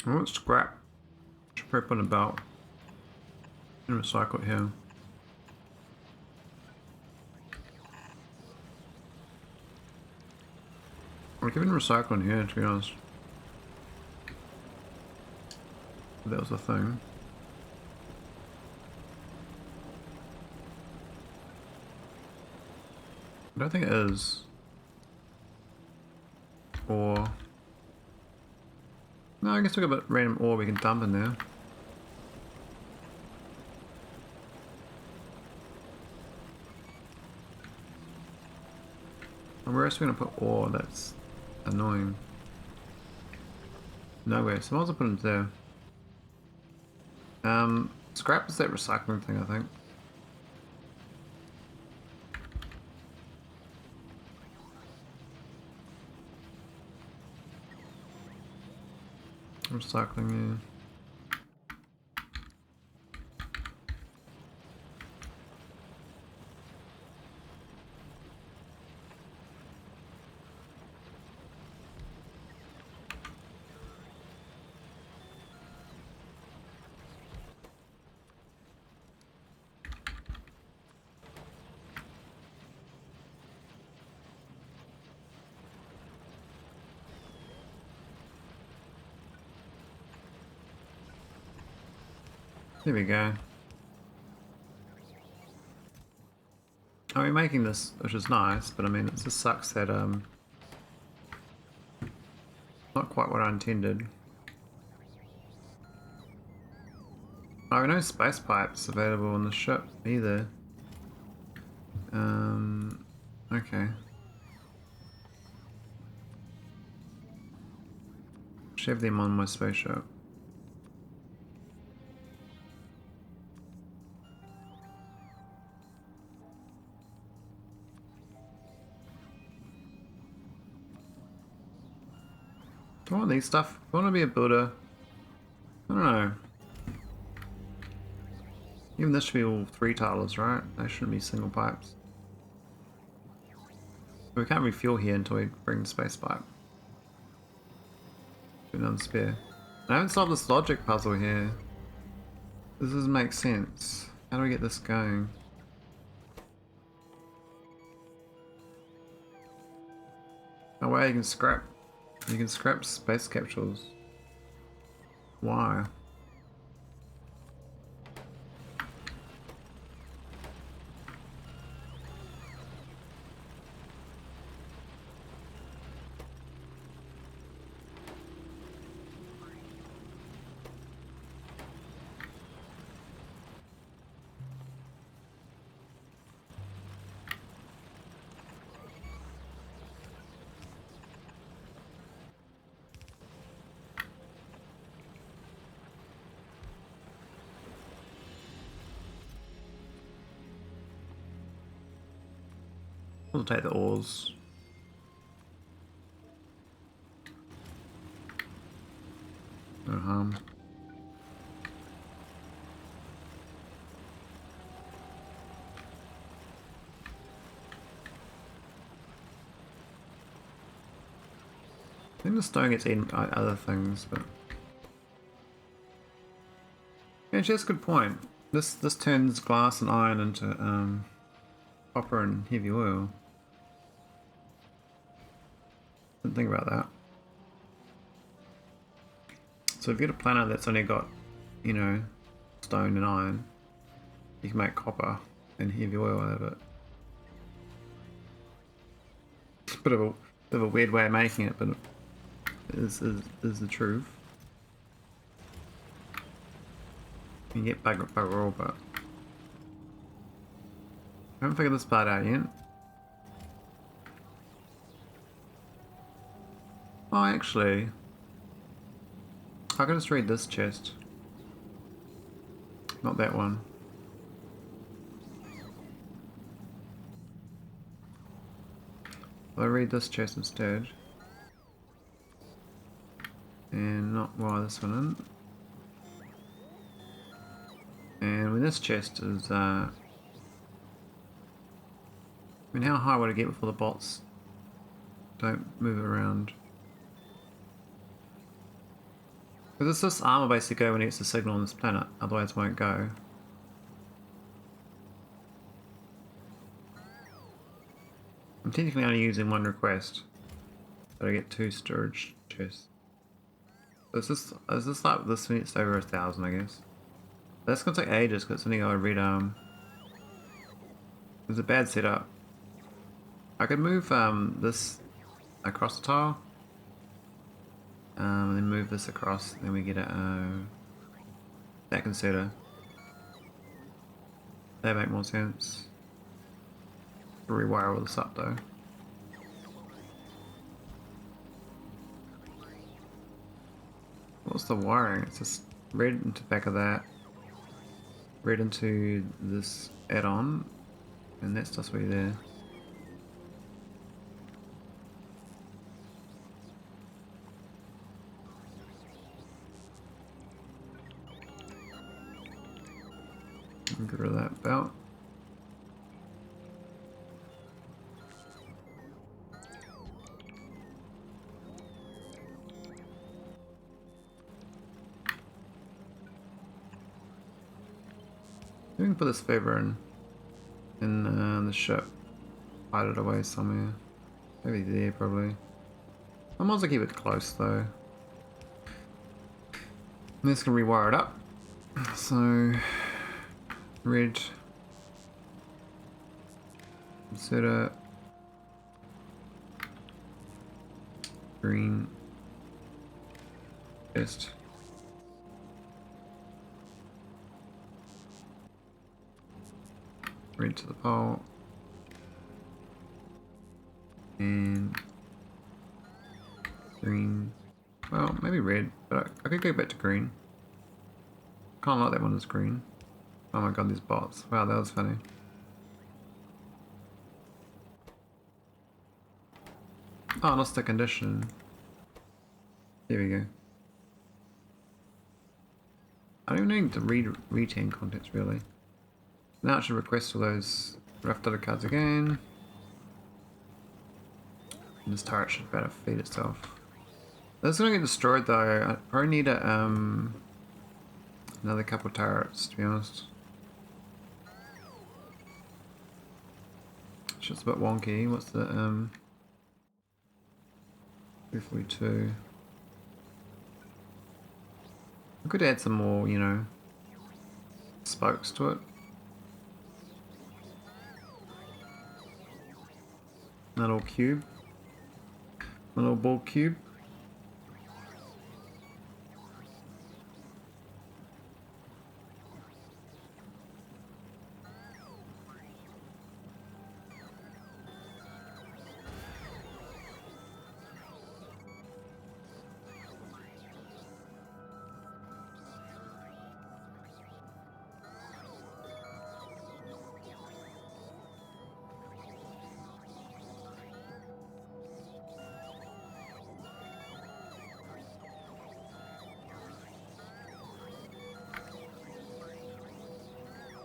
I want scrap. Should probably put in a belt and recycle it here. I'll give it recycling here, to be honest. If that was a thing. I don't think it is. Or... No, I guess we got a bit random ore we can dump in there. And where else are we gonna put ore that's annoying? Nowhere, so I might as well put it there. Scrap is that recycling thing, I think. Recycling, yeah. There we go. Oh, we're making this, which is nice, but I mean, it just sucks that, not quite what I intended. Oh, no space pipes available on the ship either. Okay. Should have them on my spaceship. Do I want these stuff? Do I want to be a builder? I don't know. Even this should be all 3-tilers, right? They shouldn't be single pipes. We can't refuel here until we bring the space pipe. Another spare. I haven't solved this logic puzzle here. This doesn't make sense. How do we get this going? Oh wait, you can scrap space capsules. Why? We'll take the ores. No harm. I think the stone gets eaten by other things, but yeah, actually that's a good point. This turns glass and iron into copper and heavy oil. Didn't think about that. So if you get a planet that's only got, you know, stone and iron, you can make copper and heavy oil out of it. It's a bit of a weird way of making it, but it is the truth. You can get bugger all, but I haven't figured this part out yet. Oh, actually, I can just read this chest. Not that one. I'll read this chest instead. And not wire this one in. And when this chest is, I mean, how high would I get before the bots don't move it around? Because it's this armor basically go when it gets a signal on this planet, otherwise it won't go. I'm technically only using one request, but I get 2 storage chests. So is this like this when it's over 1,000, I guess? That's gonna take ages because it's only got a red arm. It's a bad setup. I could move this across the tile. And then move this across, then we get a that inserter. That make more sense. Rewire all this up though. What's the wiring? It's just red into the back of that, red into this add-on, and that's just way there. Get rid of that belt. We can put this favor in the ship. Hide it away somewhere. Maybe there, probably. I might as well keep it close though. I'm just gonna rewire it up. So red inserter, green chest, red to the pole, and green. Well, maybe red, but I could go back to green. Can't like that one as green. Oh my god, these bots. Wow, that was funny. Oh, lost the condition. There we go. I don't even need to read retain contents really. Now I should request all those rough data cards again. And this turret should better feed itself. This is gonna get destroyed though. I probably need a another couple turrets to be honest. It's just a bit wonky. What's the 342? I could add some more, you know, spokes to it. A little cube. A little ball cube.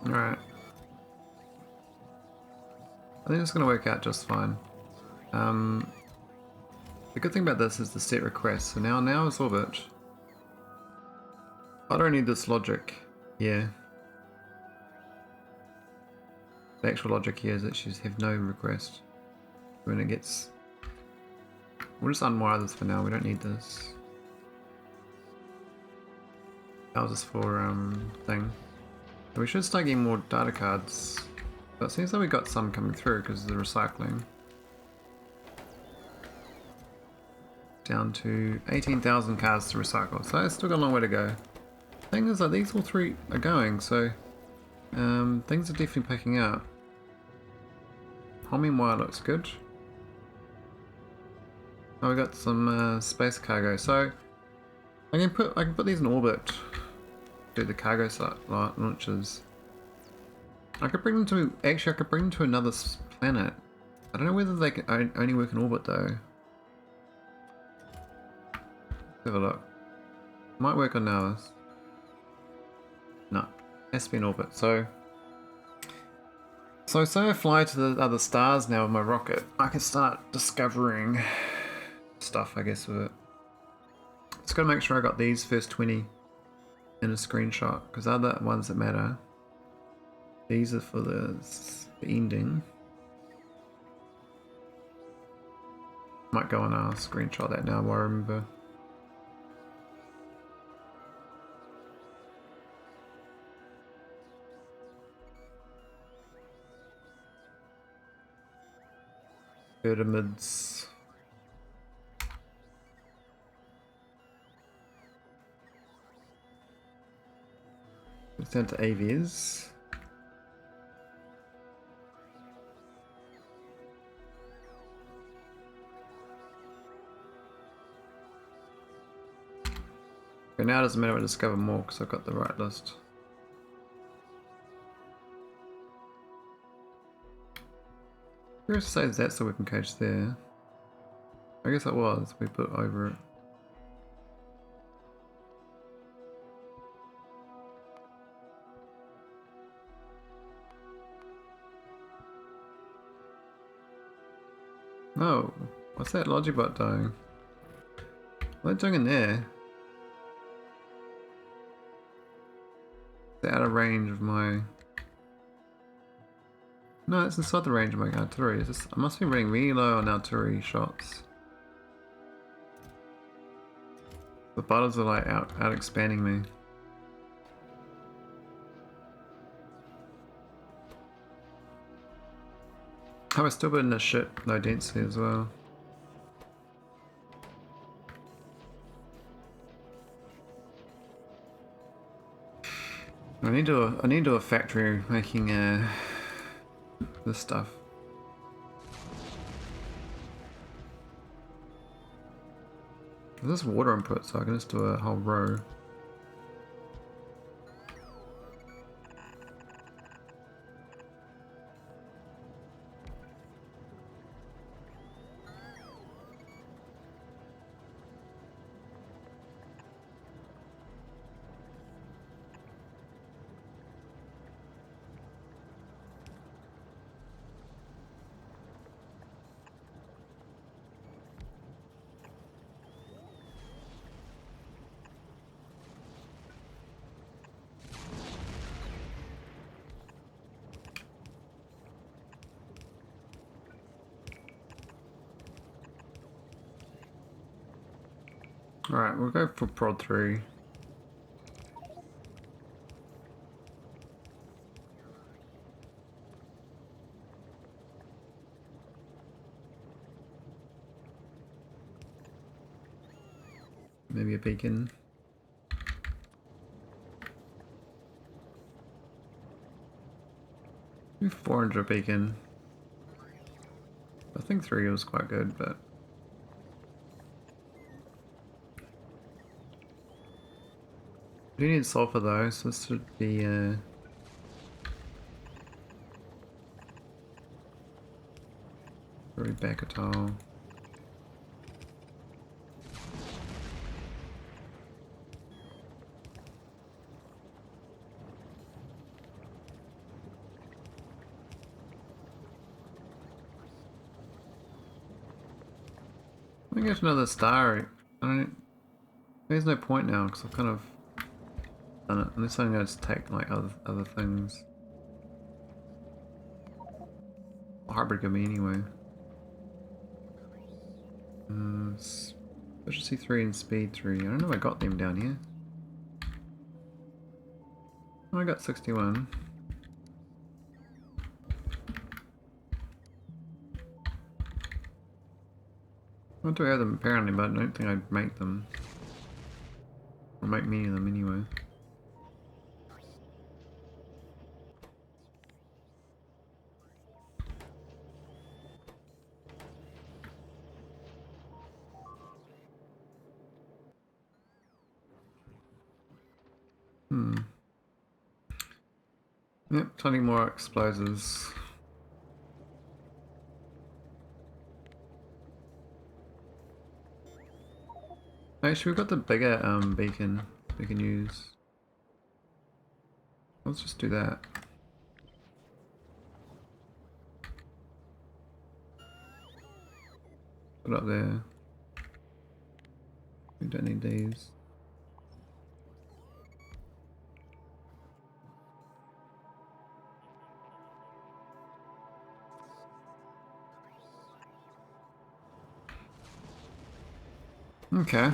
Alright. I think it's going to work out just fine. The good thing about this is the set request. So now it's orbit. I don't need this logic here. The actual logic here is that you have no request. When it gets... We'll just unwire this for now, we don't need this. That was just for thing. We should start getting more data cards. But it seems like we got some coming through because of the recycling. Down to 18,000 cards to recycle, so it's still got a long way to go. Thing is, like, these all three are going, so things are definitely picking up. Homing wire looks good. Oh, we got some space cargo, so I can put these in orbit. Do the cargo launches. I could bring them to I could bring them to another planet. I don't know whether they can only work in orbit though. Have a look. Might work on nauvis. No, has to be in orbit. So say I fly to the other stars now with my rocket, I can start discovering stuff, I guess, with it. Just gotta make sure I got these first 20 in a screenshot, because they're the ones that matter. These are for the ending. Might go on our screenshot that now, I remember. Pyramids. It's down to AVs. Okay, now it doesn't matter, I discover more because I've got the right list. Curious to say that's the weapon cage there. I guess it was, we put over it. No, what's that Logibot doing? What are they doing in there? It's out of range of my... No, it's inside the range of my artillery. I must be running really low on artillery shots. The butters are like out expanding me. Oh, we're still building a ship, low density as well. I need to do a factory making this stuff. There's water input, so I can just do a whole row. Alright, we'll go for prod 3. Maybe a beacon. Maybe 400 beacon. I think 3 was quite good, but... We do need sulfur though, so this should be very backatile. I get another star. There's no point now because I've kind of done it. Unless I'm going to take like other things. Hybrid give me anyway. Efficiency 3 and speed 3. I don't know if I got them down here. Oh, I got 61. I do have them apparently, but I don't think I'd make them. Or make many of them anyway. Yep, 20 more explosives. Actually, we've got the bigger beacon we can use. Let's just do that. Put it up there. We don't need these. Okay.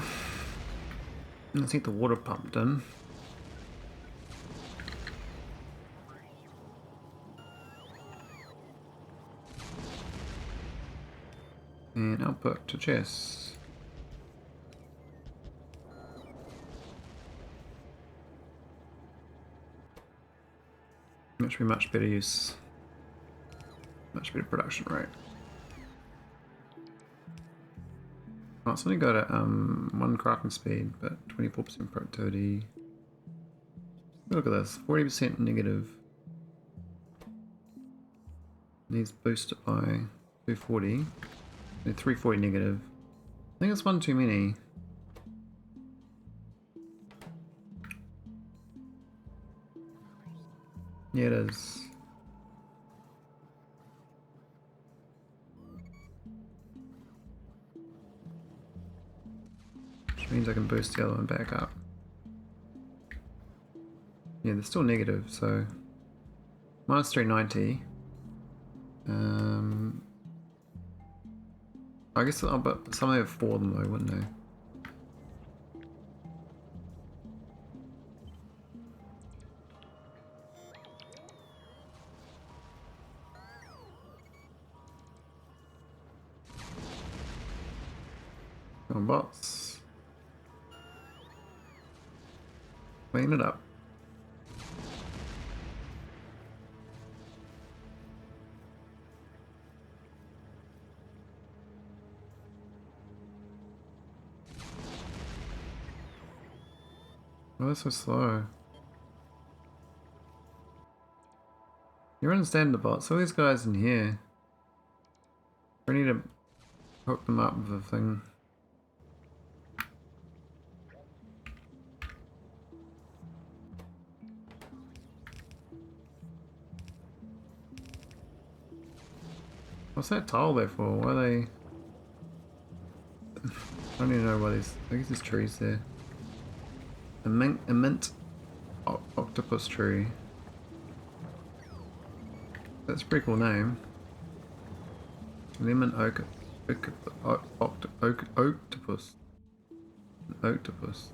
Let's get the water pumped in. And output to chess. That should be much better use. Much better production rate. Oh, it's only got a 1 crafting speed, but 24% productivity. Look at this, 40% negative. Needs boosted by 240. And 340 negative. I think it's one too many. Yeah, it is. Which means I can boost the other one back up. Yeah, they're still negative, so minus 390. I guess but some of them have 4 of them though, wouldn't they? Come on, bots. Clean it up. Oh, that's so slow. You understand the bots. All these guys in here. We need to hook them up with a thing. What's that tile there for? Why are they... I don't even know why these... I guess there's trees there. A mint octopus tree. That's a pretty cool name. Lemon octopus. Octopus.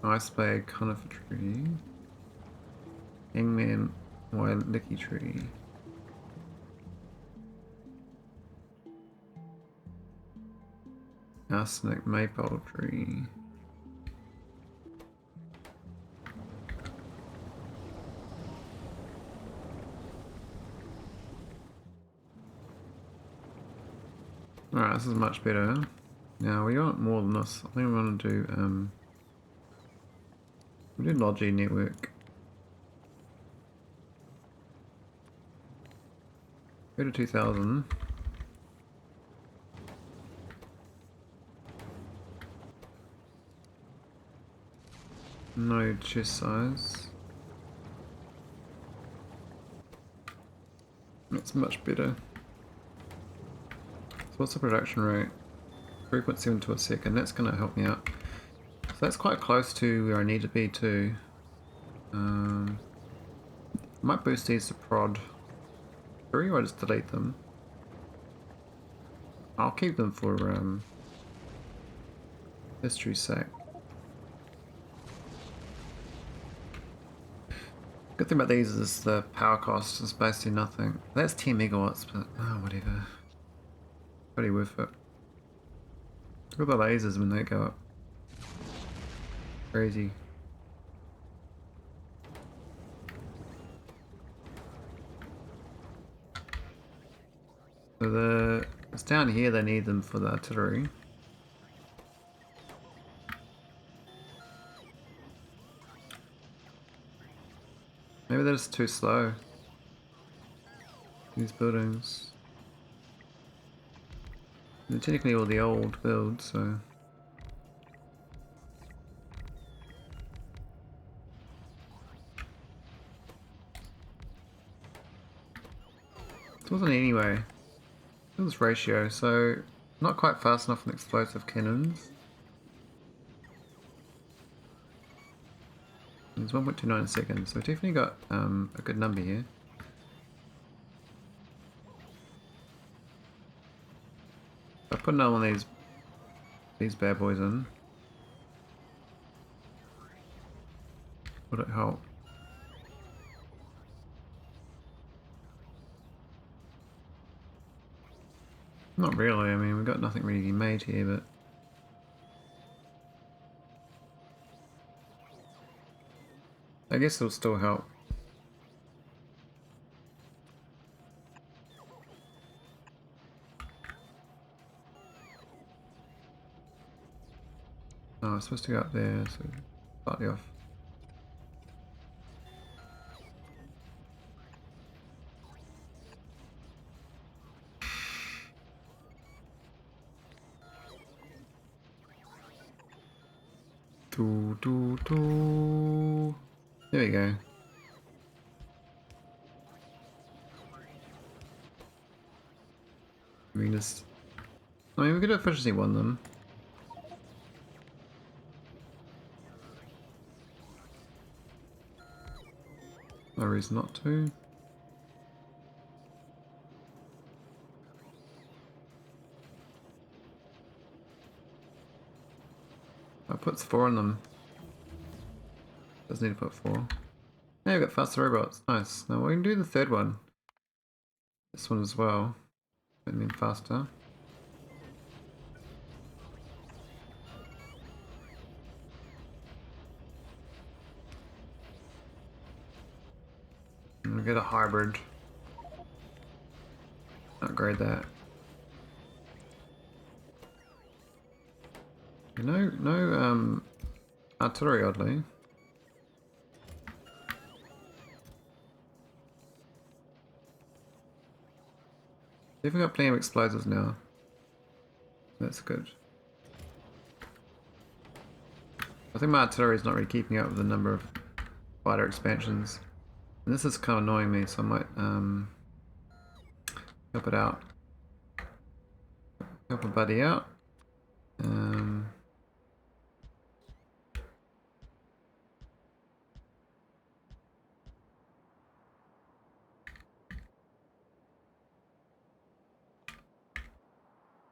Ice bag conifer tree. Hangman Wailiki tree. Arsenic maple tree. Alright, this is much better. Now we want more than this. I think we want to do we do Logi network. Go to 2000. No chest size. That's much better. So what's the production rate? 3.72 a second. That's going to help me out. So that's quite close to where I need to be too. Might boost these to prod 3 or just delete them. I'll keep them for history's sake. Good thing about these is the power cost is basically nothing. That's 10 megawatts, but oh, whatever. Pretty worth it. Look at the lasers when they go up. Crazy. So it's down here they need them for the artillery. Maybe they're just too slow. These buildings. They're technically all the old builds, so. It wasn't anyway. It was ratio, so not quite fast enough on explosive cannons. It's 1.29 seconds, so definitely got a good number here. I put another one of these bad boys in. Would it help? Not really, I mean we've got nothing really made here, but I guess it'll still help. Oh, I'm supposed to go up there, so slightly off. There we go. I mean, we could efficiently won them. No reason not to. I put 4 on them. Doesn't need to put 4. Now we've got faster robots. Nice. Now we can do the third one. This one as well. I mean faster. And we'll get a hybrid. Upgrade that. No artillery oddly. We've got plenty of explosives now. That's good. I think my artillery is not really keeping up with the number of fighter expansions. And this is kind of annoying me, so I might help it out. Help a buddy out.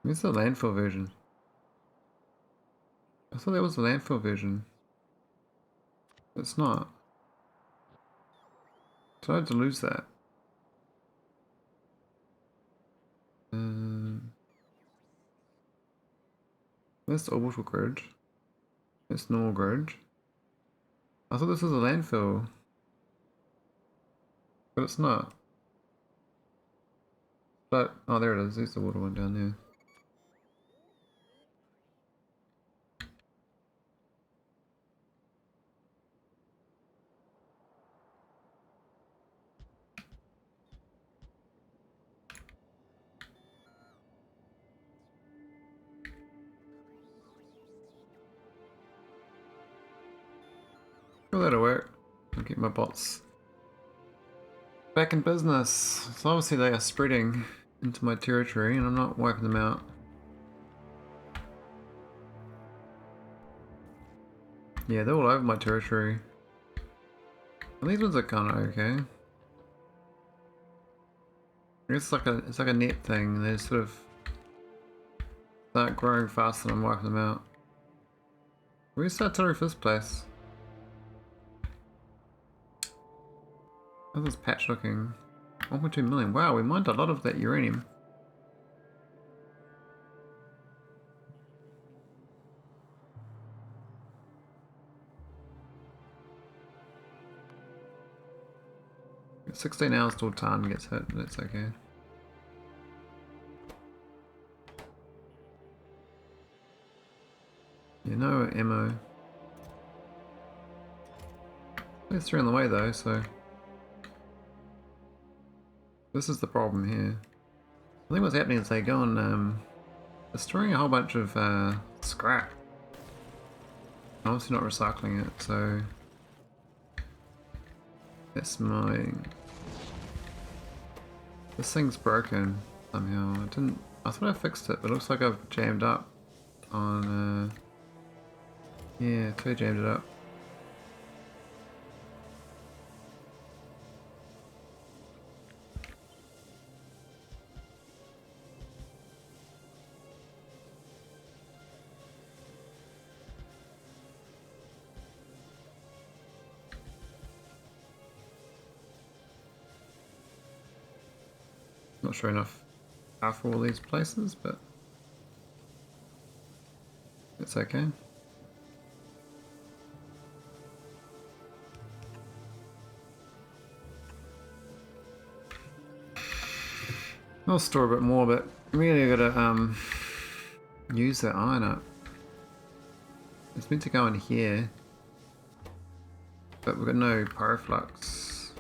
Where's the landfill version? I thought that was the landfill version. It's not. So I had to lose that. That's the orbital grid. That's normal grid. I thought this was a landfill. But it's not. But, oh there it is, there's the water one down there. Sure, that'll work. I'll get my bots back in business. So obviously they are spreading into my territory and I'm not wiping them out. Yeah, they're all over my territory. And these ones are kind of okay. It's like a net thing. They sort of start growing faster and I'm wiping them out. Where's the artillery for this place? How's this patch looking? 1.2 million. Wow, we mined a lot of that uranium. It's 16 hours till Tan gets hit, but it's okay. Yeah, no ammo. There's 3 on the way though, so This is the problem here. I think what's happening is they go on destroying a whole bunch of scrap. Obviously not recycling it, so that's my... This thing's broken somehow. I thought I fixed it, but it looks like I've jammed up on yeah, totally jammed it up. Not sure enough how for all these places, but it's okay. I'll store a bit more, but really I gotta use that iron up. It's meant to go in here, but we've got no pyroflux.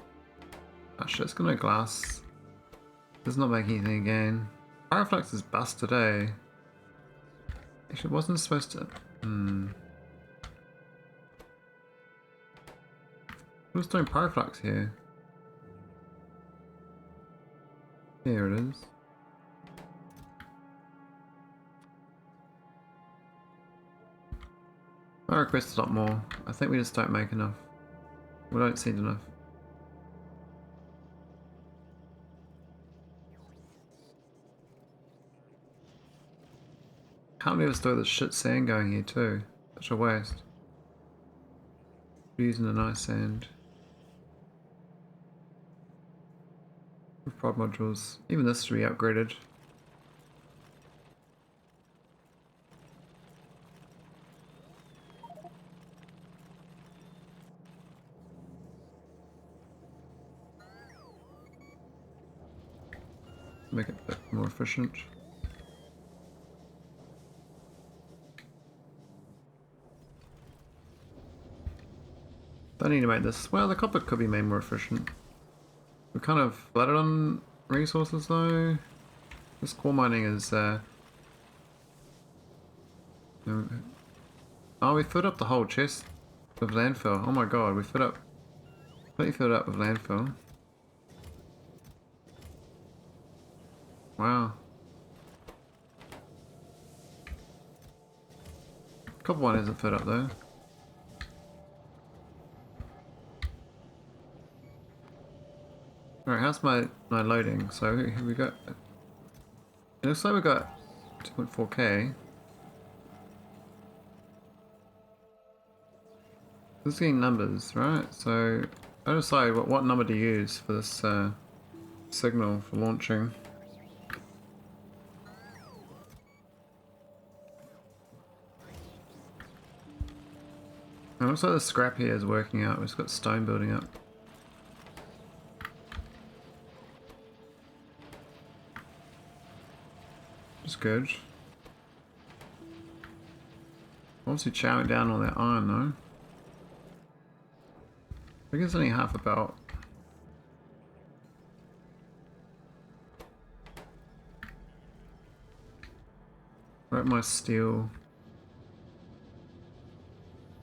Oh shit, it's got no glass. Does not make anything again. Pyroflux is bust today. Actually, it wasn't supposed to. Who's doing pyroflux here? Here it is. I request a lot more. I think we just don't make enough. We don't send enough. Can't believe there's all this shit sand going here too. Such a waste. We're using the nice sand. With prod modules. Even this should be upgraded. Make it a bit more efficient. Don't need to make this. Well, the copper could be made more efficient. We're kind of flooded on resources though. This core mining is oh, we filled up the whole chest with landfill. Oh my god, we completely filled up with landfill. Wow. Copper one isn't filled up though. Alright, how's my loading? So here we got. It looks like we got 2.4k. This is getting numbers, right? So I decide what number to use for this signal for launching. It looks like the scrap here is working out. We've just got stone building up. It's good. Obviously chowing down on that iron though. I think it's only half a belt. Right, my steel.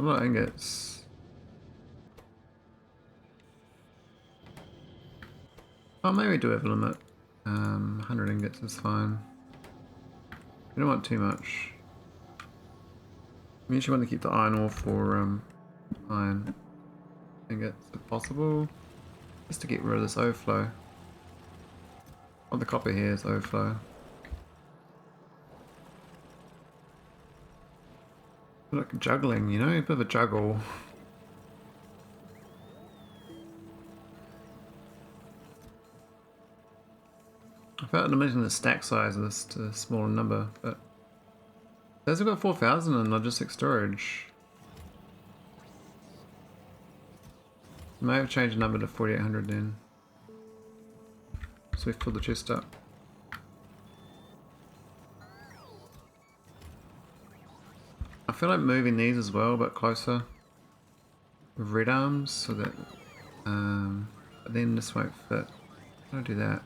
A lot of ingots. Oh, maybe we do have a limit. 100 ingots is fine. We don't want too much. We usually want to keep the iron ore for iron ingots if possible, just to get rid of this overflow. Oh, the copper here is overflow. Like juggling, you know, a bit of a juggle. I felt limiting the stack size of this to a smaller number, but there's got 4,000 in logistic storage. May have changed the number to 4,800 then. So we fill the chest up. I feel like moving these as well, but closer with red arms, so that but then this won't fit. How do I do that?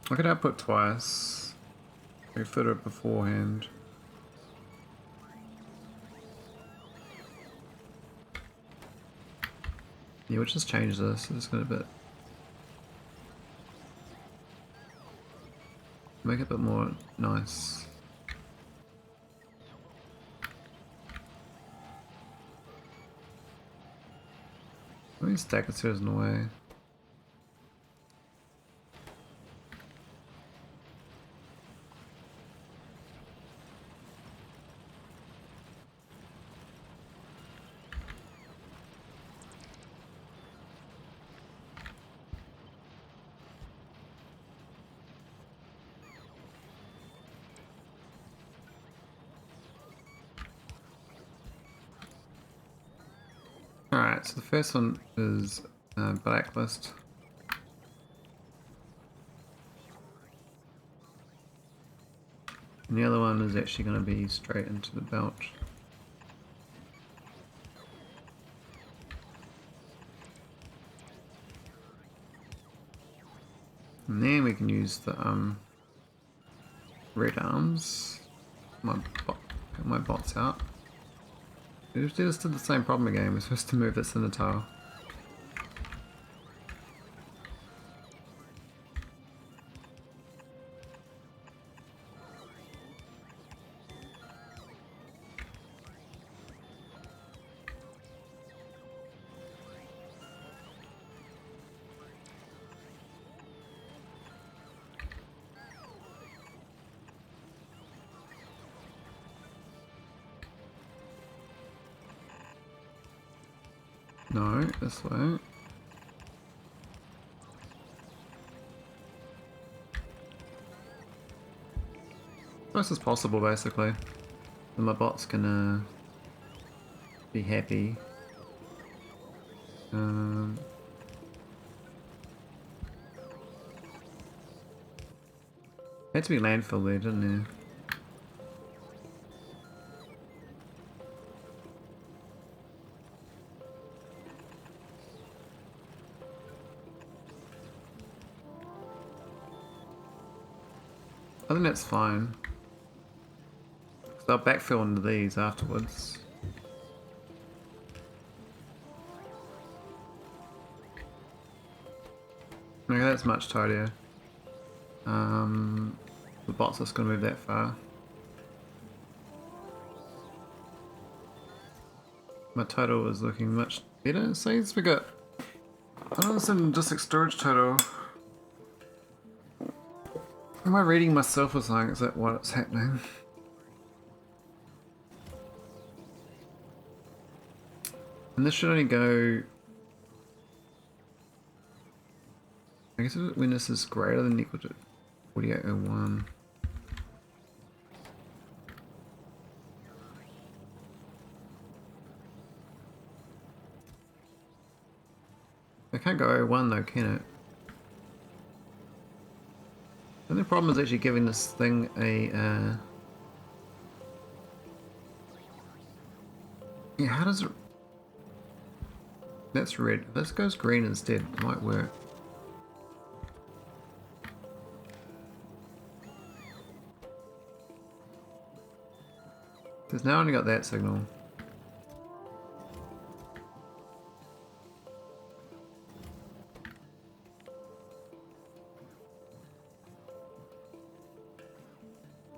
Look at output twice. Refit it beforehand. Yeah, we'll just change this. It's got a bit. Make it a bit more nice. Let me stack it so there's no way. Alright, so the first one is blacklist. And the other one is actually going to be straight into the belt. And then we can use the red arms. My bots out. We just did the same problem again. We're supposed to move this in the tile. No, this way. Close as possible, basically. And my bot's gonna be happy. Had to be landfill there, didn't there? I think that's fine. So I'll backfill into these afterwards. Okay, that's much tidier. The bot's just gonna move that far. My total is looking much better. So we got some district storage total. Am I reading myself or something? Is that what's happening? And this should only go... I guess when this is greater than equal to 4801. It can't go 01 though, can it? The only problem is actually giving this thing a... Yeah, how does it... That's red. If this goes green instead, it might work. There's now only got that signal.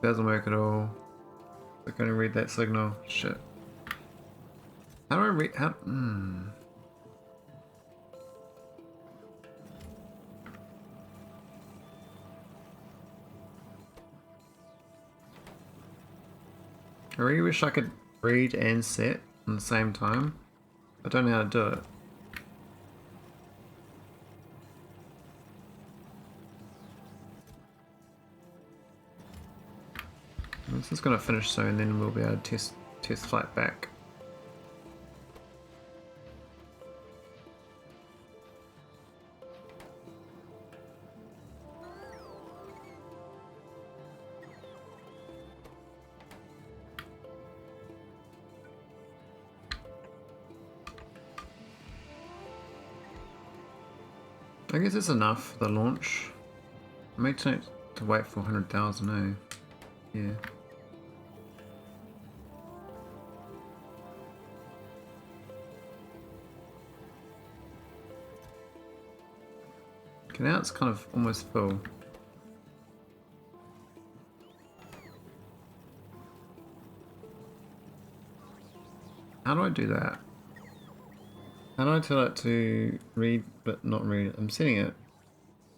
Doesn't work at all. We're gonna read that signal. Shit. How do I read? How? I really wish I could read and set at the same time. I don't know how to do it. This is going to finish soon, then we'll be able to test flight back. I guess it's enough for the launch. I may need to wait for 100,000, eh? Yeah. Okay, now it's kind of almost full. How do I do that? How do I tell it to read but not read it? I'm setting it.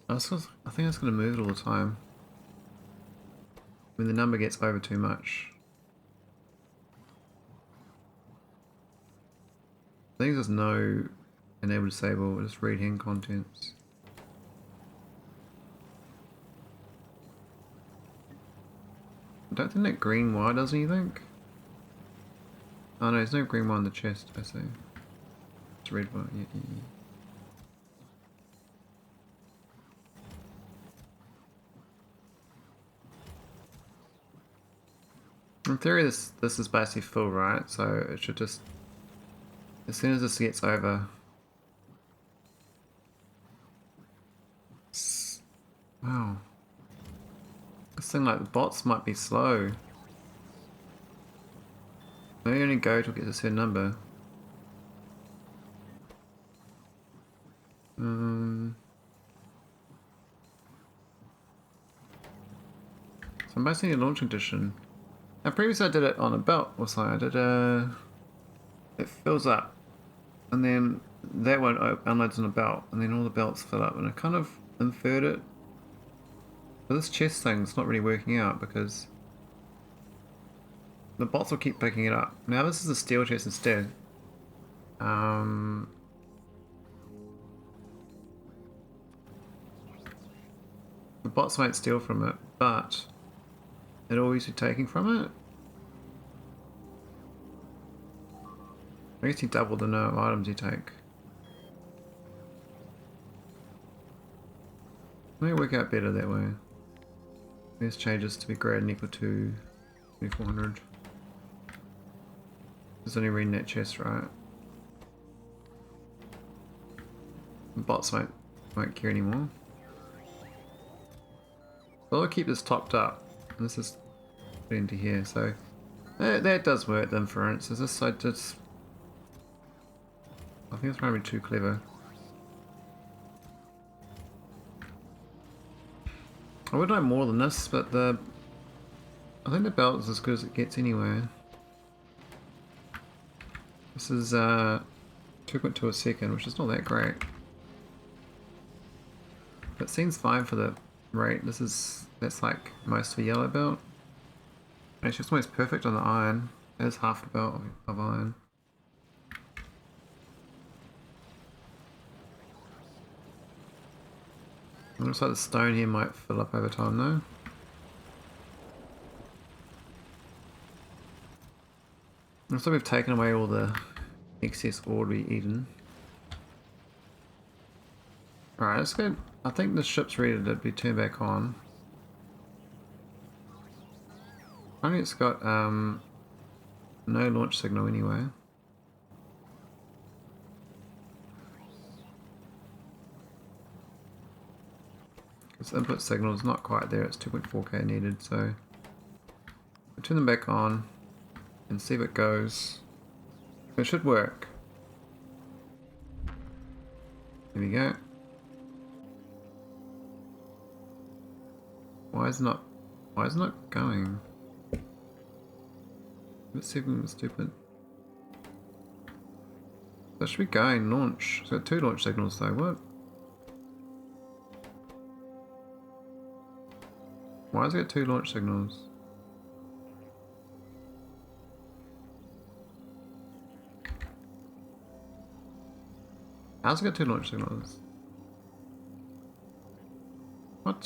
I think it's going to move it all the time. When the number gets over too much. I think there's no enable disable, just read hidden contents. I don't think that green wire does anything. Oh no, there's no green wire in the chest, I see. It's red wire, yeah. In theory this is basically full, right? So it should just, as soon as this gets over, wow, this thing like the bots might be slow. They only go till it gets a certain number. So I'm basically in a launch condition. Now previously I did it on a belt or something. I did it fills up, and then that one unloads on a belt, and then all the belts fill up, and I kind of inferred it. But this chest thing's not really working out because the bots will keep picking it up. Now this is a steel chest instead. The bots won't steal from it, but it'll always be taking from it. I guess you double the number of items you take. May work out better that way. This changes to be greater than equal to 2400. There's only reading that chest, right? The bots won't care anymore. So I'll keep this topped up. And this is put into here, so that does work. The inference is this. I think it's probably too clever. I would like more than this, but I think the belt is as good as it gets anyway. This is 2.2 a second, which is not that great. But it seems fine for the rate. That's like most of a yellow belt. Actually, it's almost perfect on the iron. There's half the belt of iron. It looks like the stone here might fill up over time though. Looks like we've taken away all the excess ore we eaten. Alright, let's go. I think the ship's ready to be turned back on. I think it's got no launch signal anyway. Its input signal is not quite there, it's 2.4k needed, so we'll turn them back on and see if it goes. It should work. There we go. Why is it not going? Let's see if it's stupid. That should be going, launch. It's got 2 launch signals though, what? Why has it got 2 launch signals? How's it got 2 launch signals? What?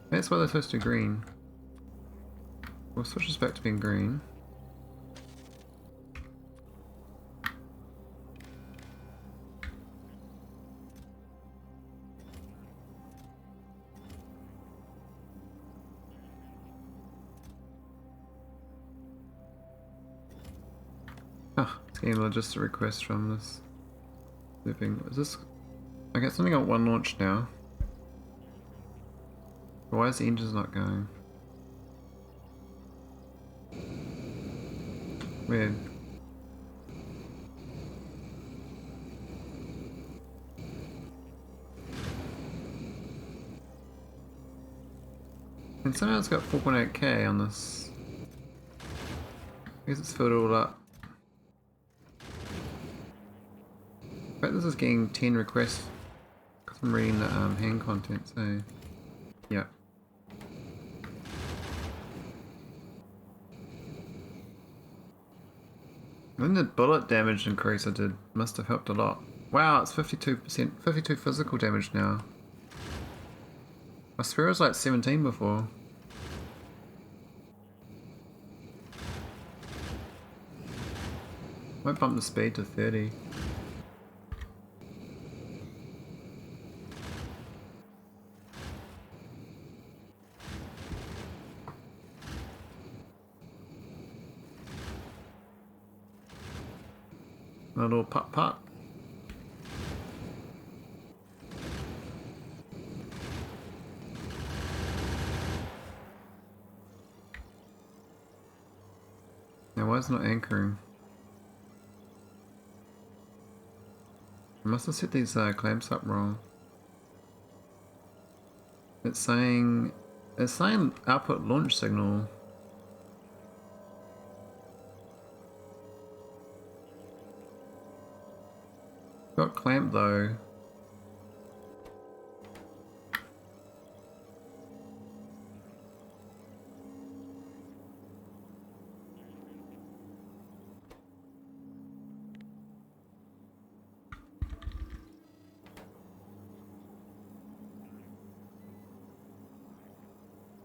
That's why they're supposed to be green. We'll switch this back to being green. Ah, it's getting just a request from this looping. Is this? I get something on 1 launch now. Why is the engines not going? Weird. And somehow it's got 4.8k on this. I guess it's filled it all up. In fact, this is getting 10 requests because I'm reading the hand content, so yeah. I think the bullet damage increase I did must have helped a lot. Wow, it's 52%, 52 physical damage now. I swear it was like 17 before. Might bump the speed to 30. A little putt putt. Now why is it not anchoring? I must have set these clamps up wrong. It's saying output launch signal. Got clamp though.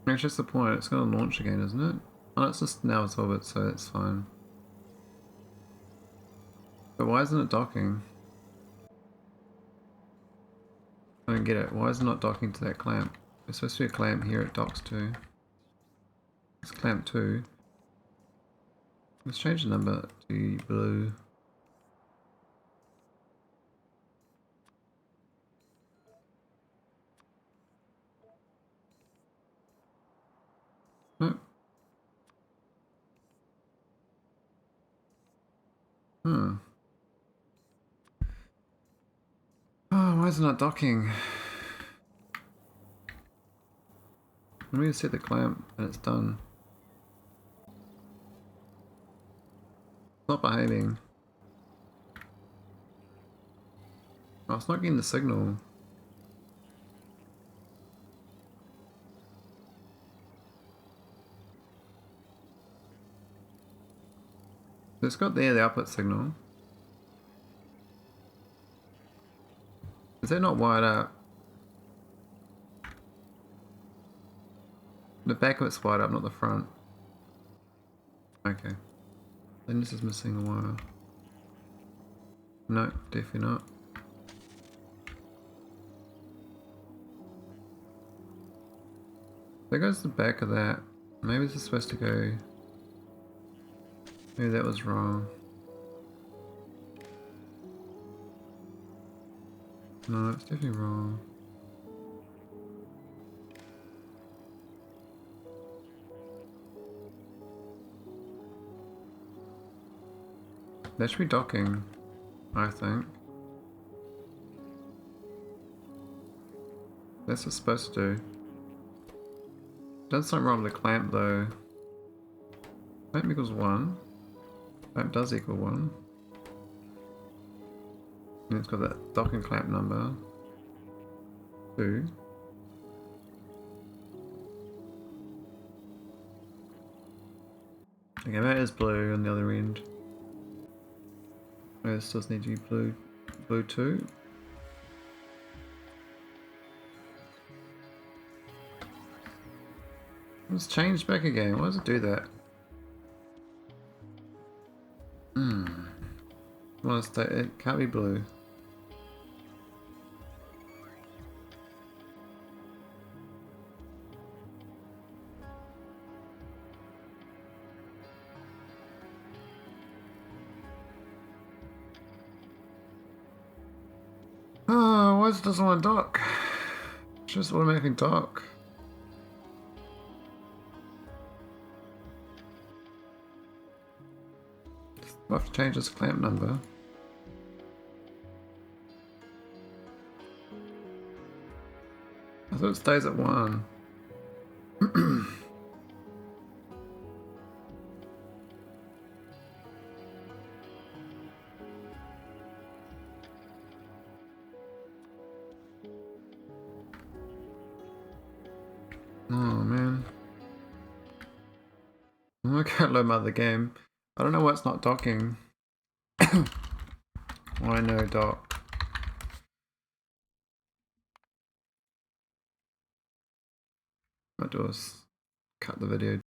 That's just the point, it's going to launch again, isn't it? Oh, it's just now it's orbit, so it's fine. But why isn't it docking? I don't get it. Why is it not docking to that clamp? There's supposed to be a clamp here it docks to. It's clamp 2. Let's change the number to blue. Nope. Hmm. Oh, why is it not docking? Let me set the clamp and it's done. It's not behaving. Oh, it's not getting the signal. It's got there the output signal. Is that not wired up? The back of it's wired up, not the front. Okay. Then this is missing a wire. No, definitely not. There goes the back of that. Maybe this is supposed to go... Maybe that was wrong. No, it's definitely wrong. That should be docking, I think. That's what it's supposed to do. Does something wrong with the clamp though. Clamp equals 1. Clamp does equal 1. And it's got that docking clamp number. 2. Okay, that is blue on the other end. Oh, this does need to be blue. Blue 2. It's changed back again. Why does it do that? Well, it can't be blue. Oh, why doesn't want to dock? It's just automatically dock. I'll have to change this clamp number. I thought it stays at 1. Oh man. I can't load my other game. I don't know why it's not docking. Why no dock? What do is cut the video.